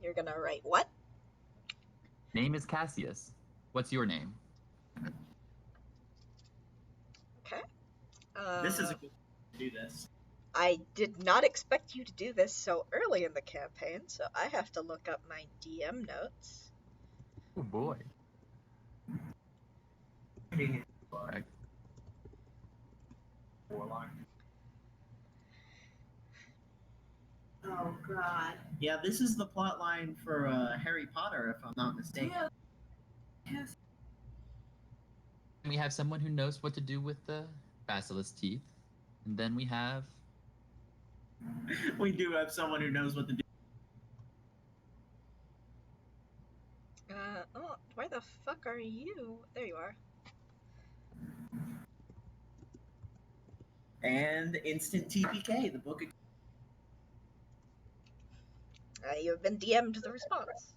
You're gonna write what? Name is Cassius. What's your name? Okay. This is a good way to do this. I did not expect you to do this so early in the campaign, so I have to look up my DM notes. Oh boy. Right. Oh God. Yeah, this is the plot line for Harry Potter, if I'm not mistaken. Yeah. Yes. We have someone who knows what to do with the basilisk teeth, and then we have. We do have someone who knows what to do. Oh, where the fuck are you? There you are. And instant TPK, the book. You have been DM'd the response.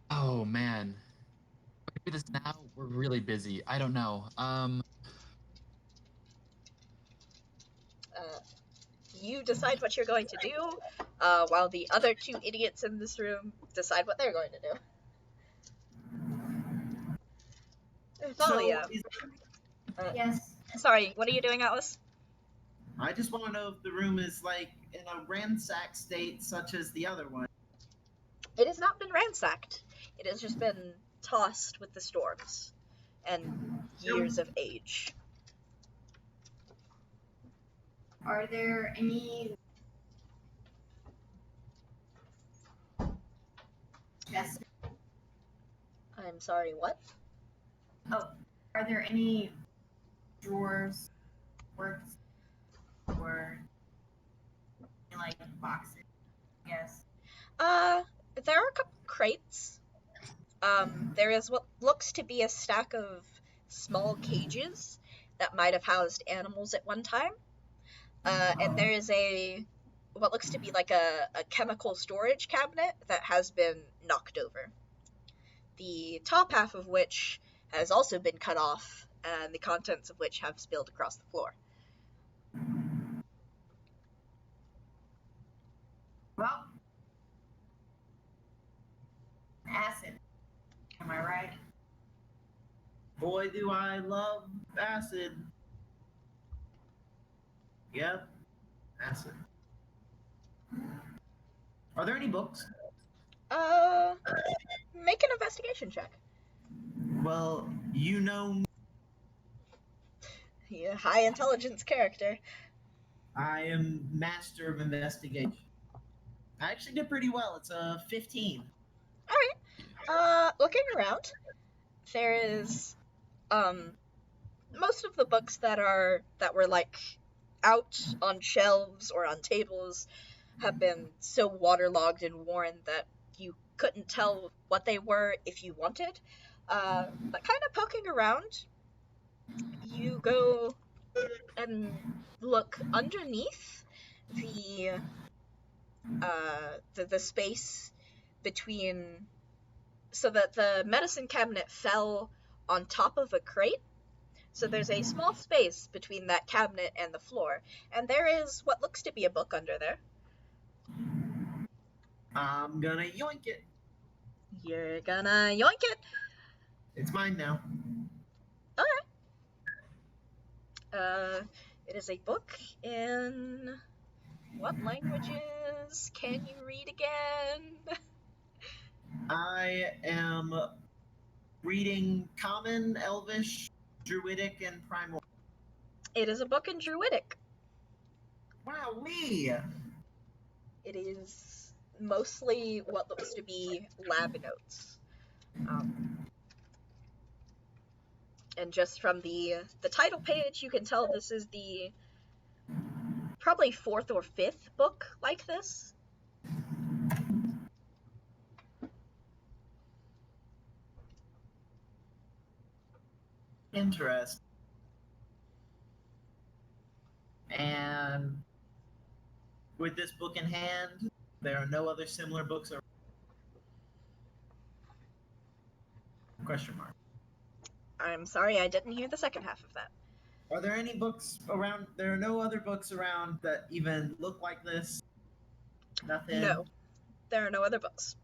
Oh man. Do this now? We're really busy. I don't know. you decide what you're going to do, while the other two idiots in this room decide what they're going to do. Thalia, Yes. sorry, what are you doing, Atlas? I just want to know if the room is like in a ransacked state, such as the other one. It has not been ransacked. It has just been tossed with the storms and years of age. Are there any chests? I'm sorry, what? Oh, are there any drawers, works, or like boxes? Yes. There are a couple crates. There is what looks to be a stack of small cages that might have housed animals at one time. And there is what looks to be like a chemical storage cabinet that has been knocked over. The top half of which has also been cut off, and the contents of which have spilled across the floor. Well, acid. Am I right? Boy, do I love acid. Yep, acid. Are there any books? Make an investigation check. Well, you know, Yeah, high intelligence character. I am master of investigation. I actually did pretty well. It's a 15. Looking around, there is, most of the books that were like out on shelves or on tables have been so waterlogged and worn that you couldn't tell what they were if you wanted. But kind of poking around, you go and look underneath the space between, so that the medicine cabinet fell on top of a crate. So there's a small space between that cabinet and the floor, and there is what looks to be a book under there. I'm gonna yoink it. You're gonna yoink it. It's mine now. It is a book in what languages can you read again? I am reading Common, Elvish, Druidic, and Primal. It is a book in Druidic. Wowee! It is mostly what looks to be lab notes. And just from the title page, you can tell this is the probably 4th or 5th book like this. Interesting. And with this book in hand, there are no other similar books around. Question mark. I'm sorry, I didn't hear the second half of that. Are there any books around? There are no other books around that even look like this? Nothing? No, there are no other books.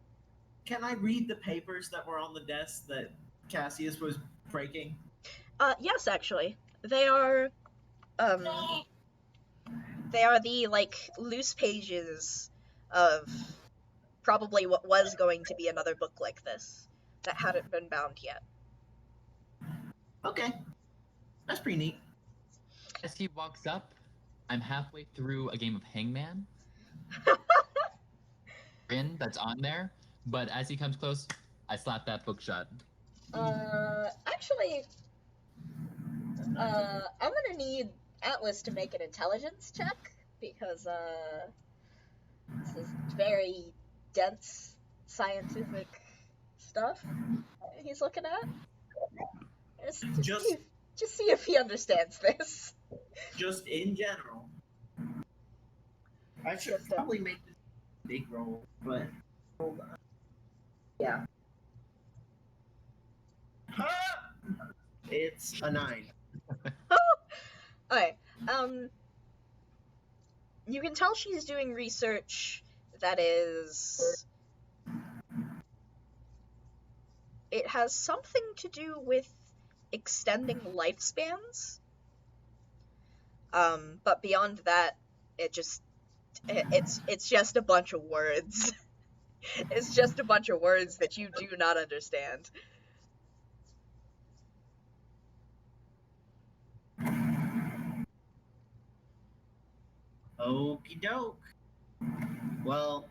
Can I read the papers that were on the desk that Cassius was breaking? Yes, actually. They are the, like, loose pages of probably what was going to be another book like this that hadn't been bound yet. Okay. That's pretty neat. As he walks up, I'm halfway through a game of Hangman. That's on there, but as he comes close, I slap that book shut. Actually, I'm gonna need Atlas to make an intelligence check, because, this is very dense scientific stuff he's looking at. Just see if he understands this. Just in general. I should probably make this a big roll, but hold on. Yeah. It's a 9. Okay, You can tell she's doing research that is... It has something to do with extending lifespans. But beyond that, it's just a bunch of words. It's just a bunch of words that you do not understand. Okie doke. Well,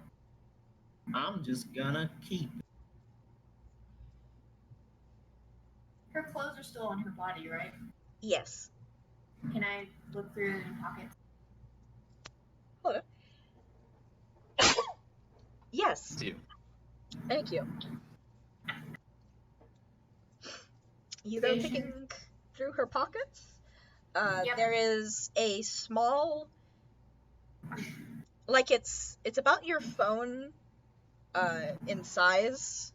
I'm just gonna keep it. Her clothes are still on her body, right? Yes. Can I look through any pockets? Hold on. Yes. See you. Thank you. You go picking through her pockets. Yep. There is a small, like it's about your phone, in size,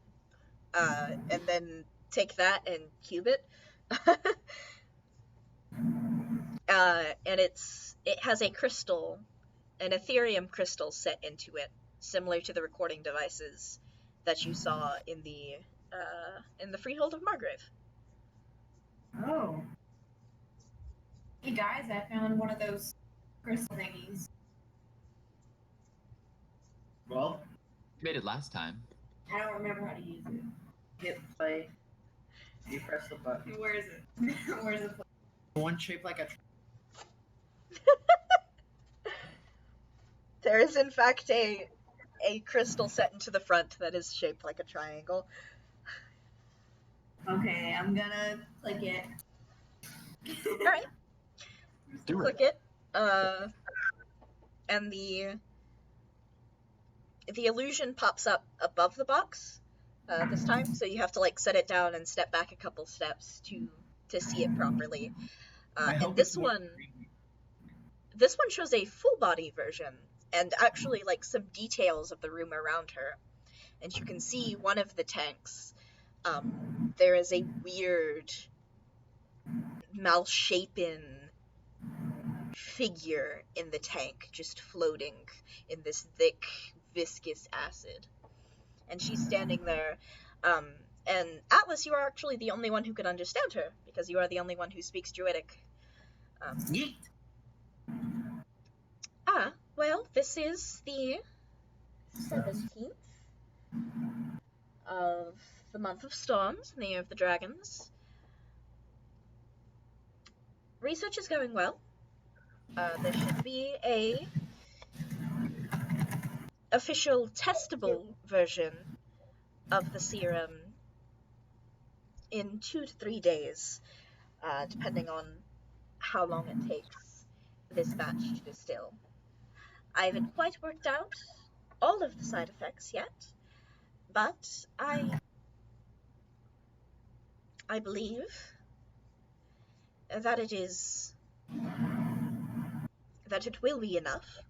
and then take that and cube it. And it has a crystal, an Ethereum crystal set into it, similar to the recording devices that you saw in the Freehold of Margrave. Oh. Hey guys, I found one of those crystal thingies. Well, You made it last time. I don't remember how to use it. hit play. You press the button. Where is it? Where's the One shaped like a. There is, in fact, a crystal set into the front that is shaped like a triangle. Okay, I'm gonna click it. Alright. Do Click it. And the illusion pops up above the box this time, so you have to like set it down and step back a couple steps to see it properly. And this one shows a full body version and actually like some details of the room around her. And you can see one of the tanks. There is a weird, malshapen figure in the tank, just floating in this thick, viscous acid. And she's standing there. And Atlas, you are actually the only one who can understand her, because you are the only one who speaks Druidic. Yeet. Well, this is the 17th of the month of storms, in the year of the dragons. Research is going well. There should be a official testable version of the serum in 2 to 3 days, depending on how long it takes this batch to distill. I haven't quite worked out all of the side effects yet, but I believe that it will be enough.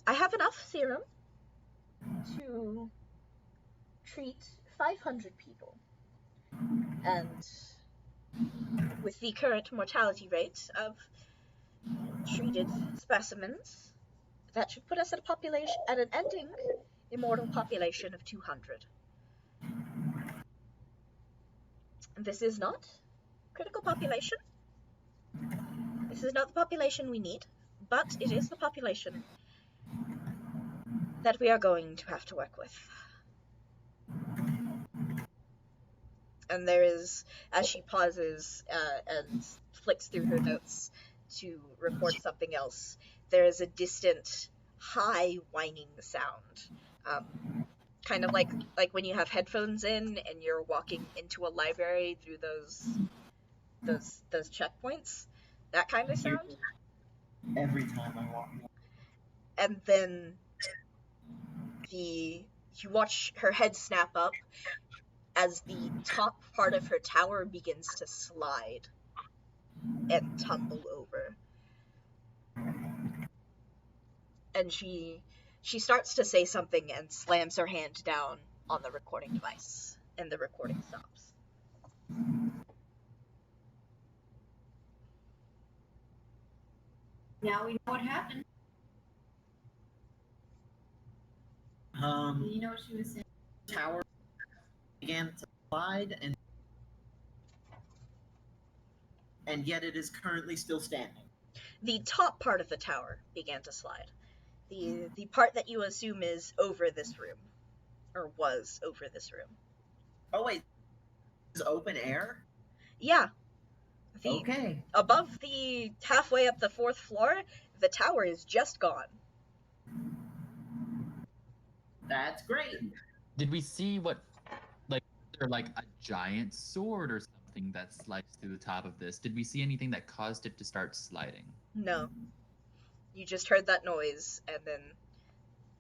I have enough serum to treat 500 people, and with the current mortality rate of treated specimens, that should put us at an ending immortal population of 200. This is not critical population. This is not the population we need, but it is the population that we are going to have to work with. And there is, as she pauses and flicks through her notes to report something else, there is a distant, high whining sound. Kind of like when you have headphones in and you're walking into a library through those checkpoints. That kind of sound. Every time I walk. And then you watch her head snap up as the top part of her tower begins to slide and tumble over. And she starts to say something and slams her hand down on the recording device, and the recording stops. Now we know what happened. You know what she was saying? Tower began to slide, and yet it is currently still standing. The top part of the tower began to slide. The part that you assume is over this room, or was over this room. Oh wait, it's open air? Yeah. Okay. Above the halfway up the 4th floor, the tower is just gone. That's great. Did we see what, like, was there like a giant sword or something that sliced through the top of this? Did we see anything that caused it to start sliding? No. You just heard that noise, and then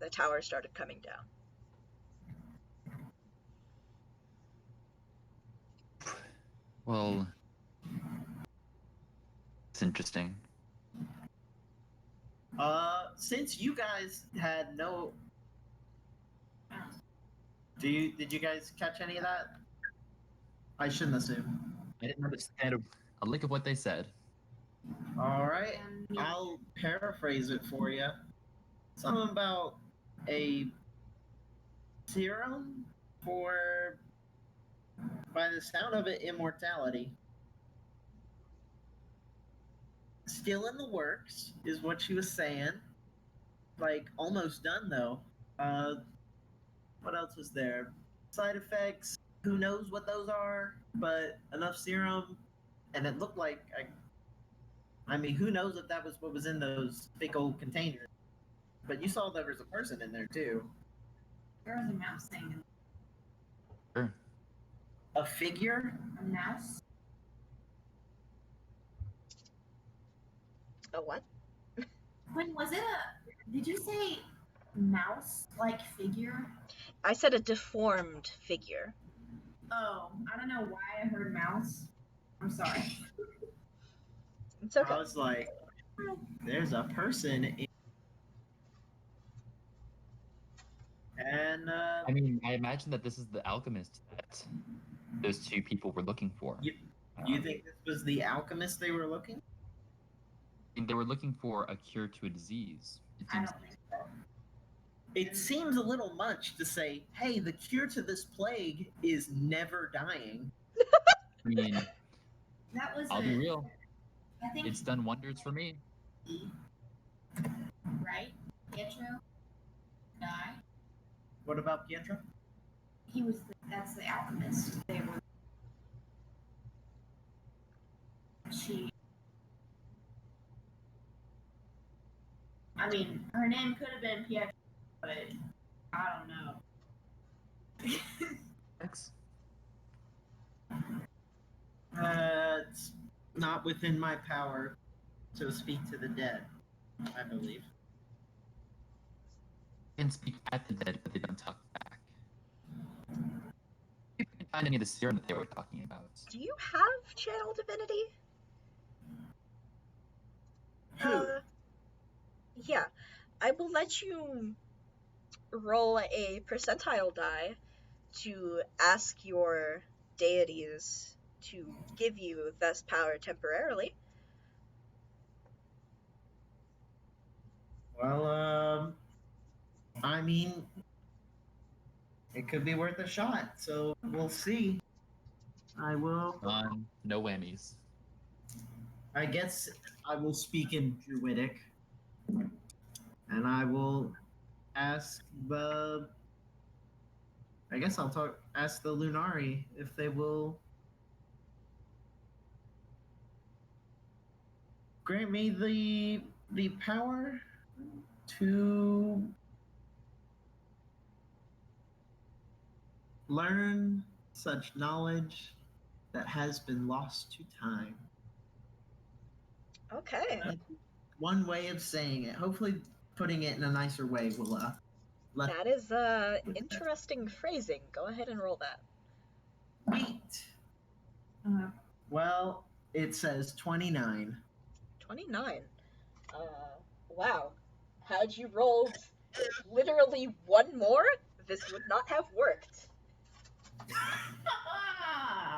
the tower started coming down. Well, it's interesting. Since you guys had no, did you guys catch any of that? I shouldn't assume. I didn't understand a lick of what they said. All right, I'll paraphrase it for you. Something about a serum for, by the sound of it, immortality. Still in the works, is what she was saying. Like, almost done, though. What else was there? Side effects, who knows what those are, but enough serum, and it looked like, I mean, who knows if that was what was in those big old containers. But you saw there was a person in there, too. There was a mouse thing. Sure. A figure? A mouse? A what? Quinn, was it a... Did you say mouse-like figure? I said a deformed figure. Oh, I don't know why I heard mouse. I'm sorry. It's okay. I was like, there's a person in... And, I mean, I imagine that this is the alchemist that those two people were looking for. you think this was the alchemist they were looking? They were looking for a cure to a disease. It I seems don't think so. It seems a little much to say, hey, the cure to this plague is never dying. I mean, That was I'll be real. I think It's done wonders for me. right? Pietro died. What about Pietro? He was that's the alchemist. They were I mean, her name could have been Pietro, but I don't know. Thanks. It's not within my power to speak to the dead, I believe. They can speak at the dead, but they don't talk back. You can find any of the serum that they were talking about. Do you have channel divinity? Who? Yeah. I will let you roll a percentile die to ask your deities to give you this power temporarily. Well, I mean, it could be worth a shot, so we'll see. I will. No whammies. I guess I will speak in Druidic, and I will ask the. I guess I'll ask the Lunari if they will grant me the power to learn such knowledge that has been lost to time. Okay. That's one way of saying it. Hopefully, putting it in a nicer way will let. That is interesting phrasing. Go ahead and roll that. Sweet. Well, it says 29. 29. Wow. Had you rolled literally one more, this would not have worked.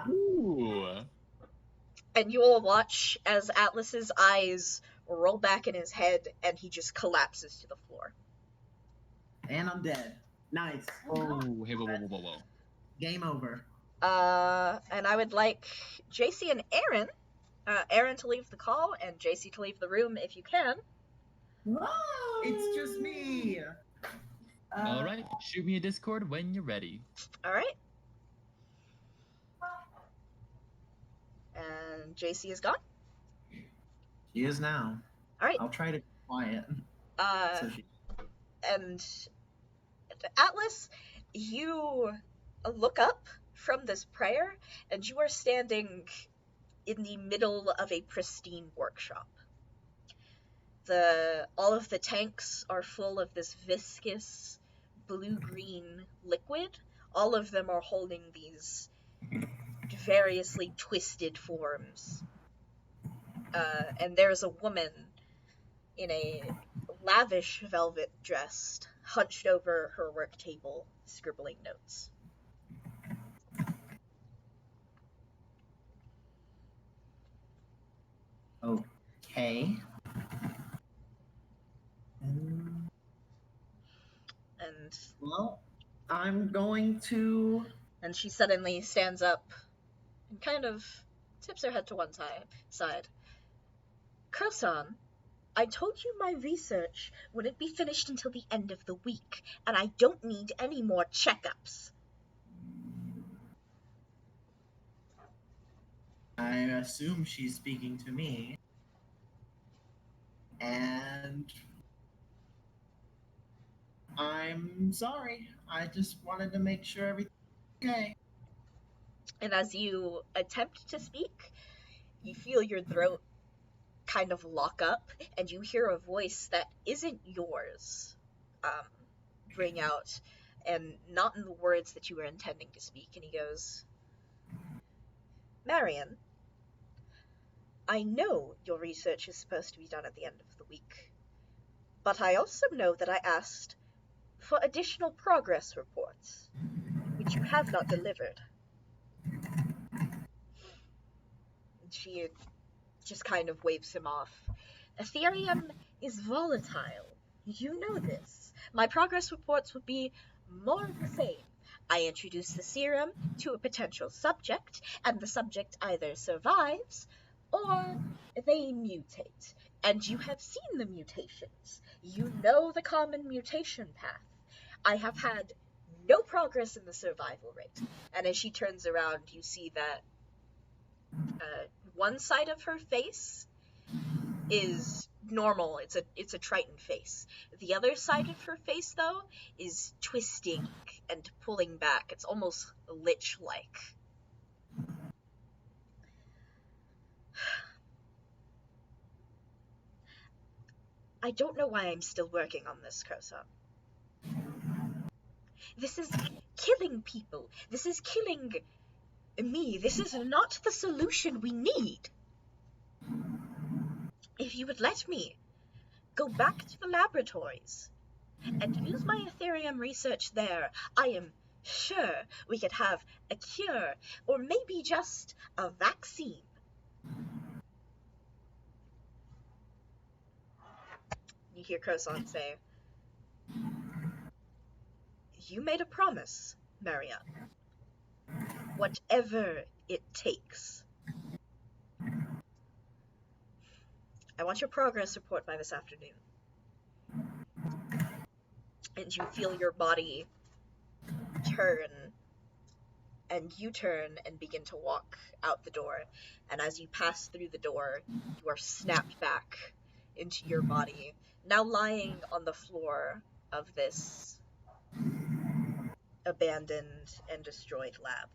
Ooh. And you will watch as Atlas's eyes roll back in his head, and he just collapses to the floor. And I'm dead. Nice. Oh, hey, whoa. Game over. And I would like JC and Aaron to leave the call, and JC to leave the room if you can. Whoa! It's just me. All right, shoot me a Discord when you're ready. All right. And JC is gone. She is now. All right. I'll try to be quiet. So she... And Atlas, you look up from this prayer, and you are standing in the middle of a pristine workshop. All of the tanks are full of this viscous blue-green liquid. All of them are holding these variously twisted forms. And there's a woman in a lavish velvet dress, hunched over her work table, scribbling notes. Okay. And Well, I'm going to... And she suddenly stands up and kind of tips her head to one side. Croson, I told you my research wouldn't be finished until the end of the week, and I don't need any more checkups. I assume she's speaking to me. And... I'm sorry. I just wanted to make sure everything's okay. And as you attempt to speak, you feel your throat kind of lock up, and you hear a voice that isn't yours ring out, and not in the words that you were intending to speak. And he goes, Marion, I know your research is supposed to be done at the end of the week, but I also know that I asked for additional progress reports, which you have not delivered. She just kind of waves him off. Ethereum is volatile. You know this. My progress reports would be more of the same. I introduce the serum to a potential subject, and the subject either survives or they mutate. And you have seen the mutations. You know the common mutation path. I have had no progress in the survival rate. And as she turns around, you see that one side of her face is normal. It's a Triton face. The other side of her face, though, is twisting and pulling back. It's almost lich-like. I don't know why I'm still working on this, Kosa. This is killing people. This is killing me. This is not the solution we need. If you would let me go back to the laboratories and use my Ethereum research there, I am sure we could have a cure, or maybe just a vaccine. You hear Croissant say, you made a promise, Maria. Whatever it takes. I want your progress report by this afternoon. And you feel your body turn, and you turn and begin to walk out the door. And as you pass through the door, you are snapped back into your body, now lying on the floor of this abandoned and destroyed lab.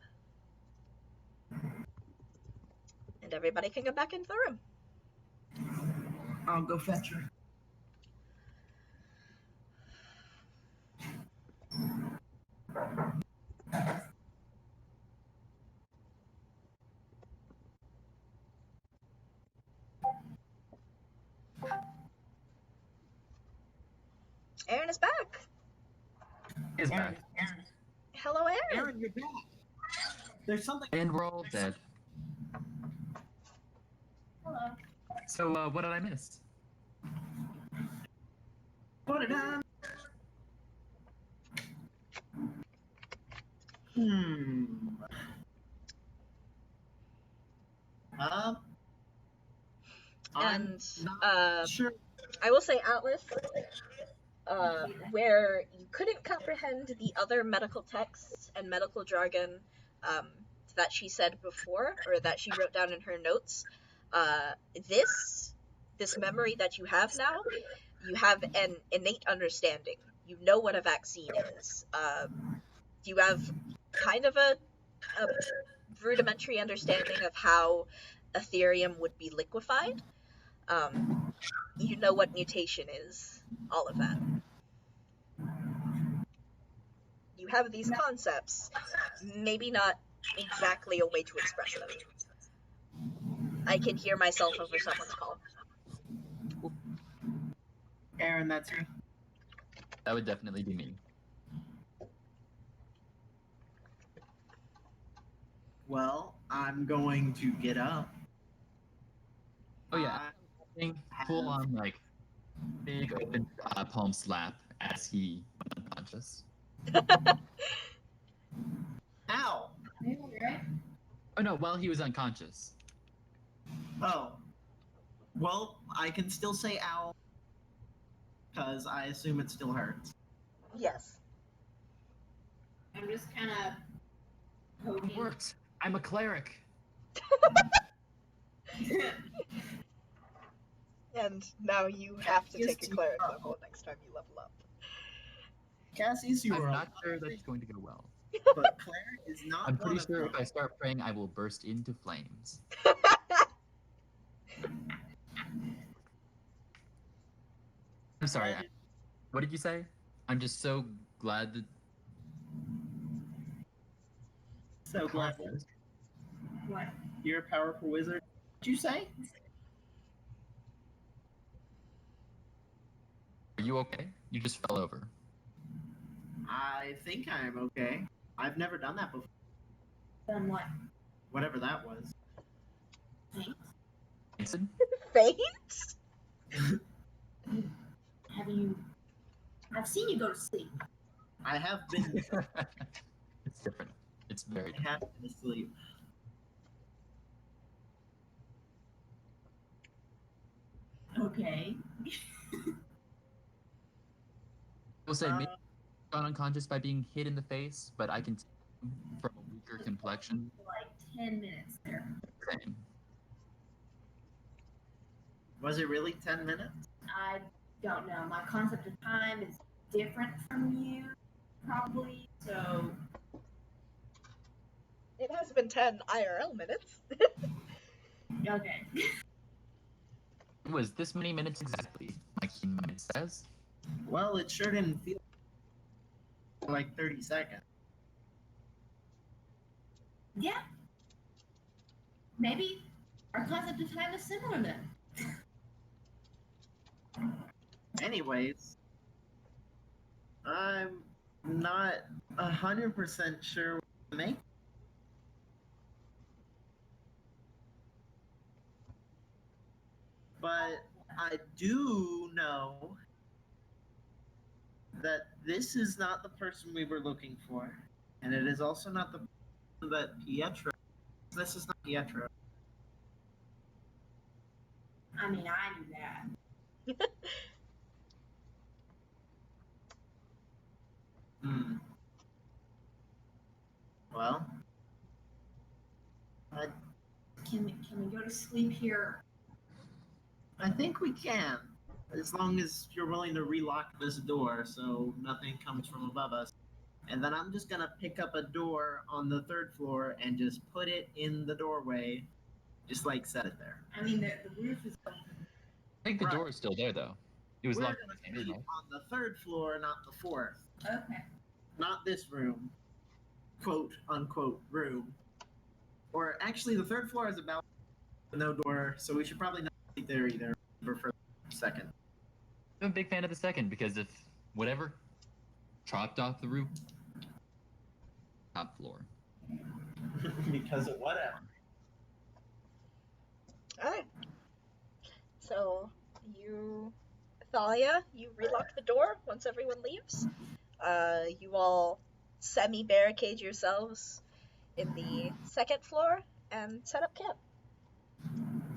And everybody can go back into the room. I'll go fetch her. Aaron is back. He's back. Hello, Aaron. Aaron, you're back. There's something. And we're all dead. Hello. So, what did I miss? Party time! Hmm. Um, I'm And not sure. I will say, Atlas, where you couldn't comprehend the other medical texts and medical jargon um, that she said before, or that she wrote down in her notes, uh, this this memory that you have now, you have an innate understanding. You know what a vaccine is. You have kind of a rudimentary understanding of how Ethereum would be liquefied. You know what mutation is. All of that. You have these concepts, maybe not exactly a way to express them. I can hear myself over someone's call. Aaron, that's you. That would definitely be me. Well, I'm going to get up. Oh yeah, full have- on like big open palm slap as he went unconscious. Ow! Maybe, right? Oh no, while he was unconscious. Oh. Well, I can still say ow, because I assume it still hurts. Yes. I'm just kind of It poking. worked. I'm a cleric. And now you have to Yes, take a you cleric are. level next time you level up. Cassius, you I'm are not sure that's going to go well. but cleric is not I'm one pretty of sure them. if I start praying, I will burst into flames. I'm sorry. What did you say? I'm just so glad that. So glad Powerful. What? you're a powerful wizard. What'd you say? Are you okay? You just fell over. I think I am okay. I've never done that before. Done what? Whatever that was. Thanks. Vincent? Faint? Have you? I've seen you go to sleep. I have been. It's different. It's very I different. have been asleep. Okay. We'll say maybe Uh, got unconscious by being hit in the face, but I can tell from a weaker complexion. Like 10 minutes there. Same. was it really 10 minutes? I don't know. My concept of time is different from you, probably. So It has been 10 IRL minutes. okay. It was this many minutes exactly, like Keen Mind says. Well, it sure didn't feel like 30 seconds. Yeah. Maybe our concept of time is similar then. Anyways, I'm not 100% sure what to make. But I do know that this is not the person we were looking for. And it is also not the person that Pietro. This is not Pietro. I mean, I knew that. Hmm. Well, Can we go to sleep here? I think we can. As long as you're willing to relock this door so nothing comes from above us. And then I'm just gonna pick up a door on the third floor and just put it in the doorway. Just like set it there. I mean, the roof is open. I think the Right. door is still there though. It was We're locked. gonna sleep on the third floor, not the fourth. Okay. Not this room. Quote unquote room. Or actually the third floor is about no door, so we should probably not sleep there either. For the second. I'm a big fan of the second because if whatever chopped off the roof, top floor. Because of whatever. Alright. So, you Thalia, you relock the door once everyone leaves. You all semi-barricade yourselves in the second floor and set up camp.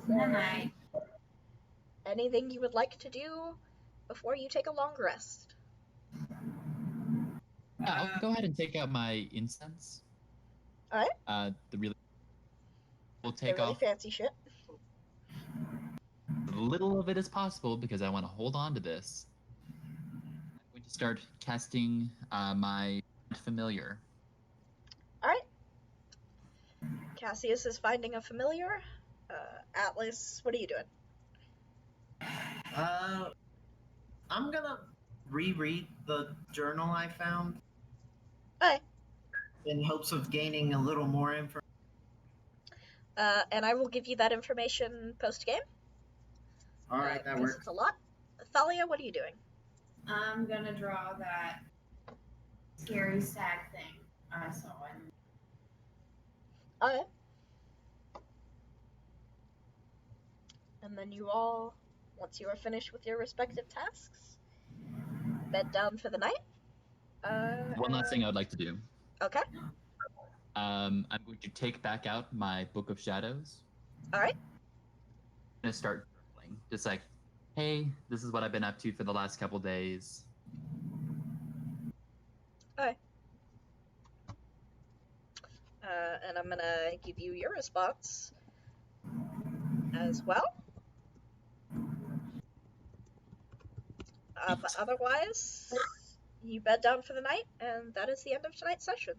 Night. Anything you would like to do before you take a long rest? I'll go ahead and take out my incense. Alright. We'll The take really off fancy shit. as little of it as possible because I want to hold on to this. I'm going to start casting my familiar. Alright. Cassius is finding a familiar. Atlas, what are you doing? I'm gonna reread the journal I found Okay. in hopes of gaining a little more information. And I will give you that information post-game. All right, that because works. it's a lot. Thalia, what are you doing? I'm gonna draw that scary stag thing I saw in. Okay. And then you all, once you are finished with your respective tasks, bed down for the night. One last thing I would like to do. Okay. I'm going to take back out my Book of Shadows. Alright. I'm going to start journaling. Just like, hey, this is what I've been up to for the last couple days. Okay. And I'm gonna give you your response as well. But otherwise, you bed down for the night, and that is the end of tonight's session.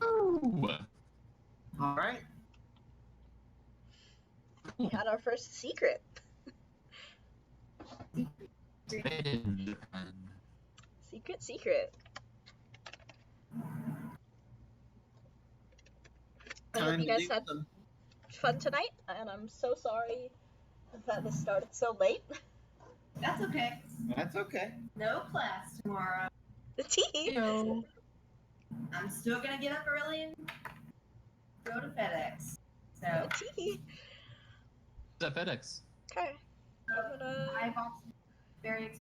Ooh. All right. We had our first secret. Secret. I hope Time you to guys do had some. fun tonight, and I'm so sorry that this started so late. That's okay. That's okay. No class tomorrow. The tea. Heyo. I'm still gonna get up early and go to FedEx. So The tea. What's up, FedEx? Okay. I'm gonna. I bought some very expensive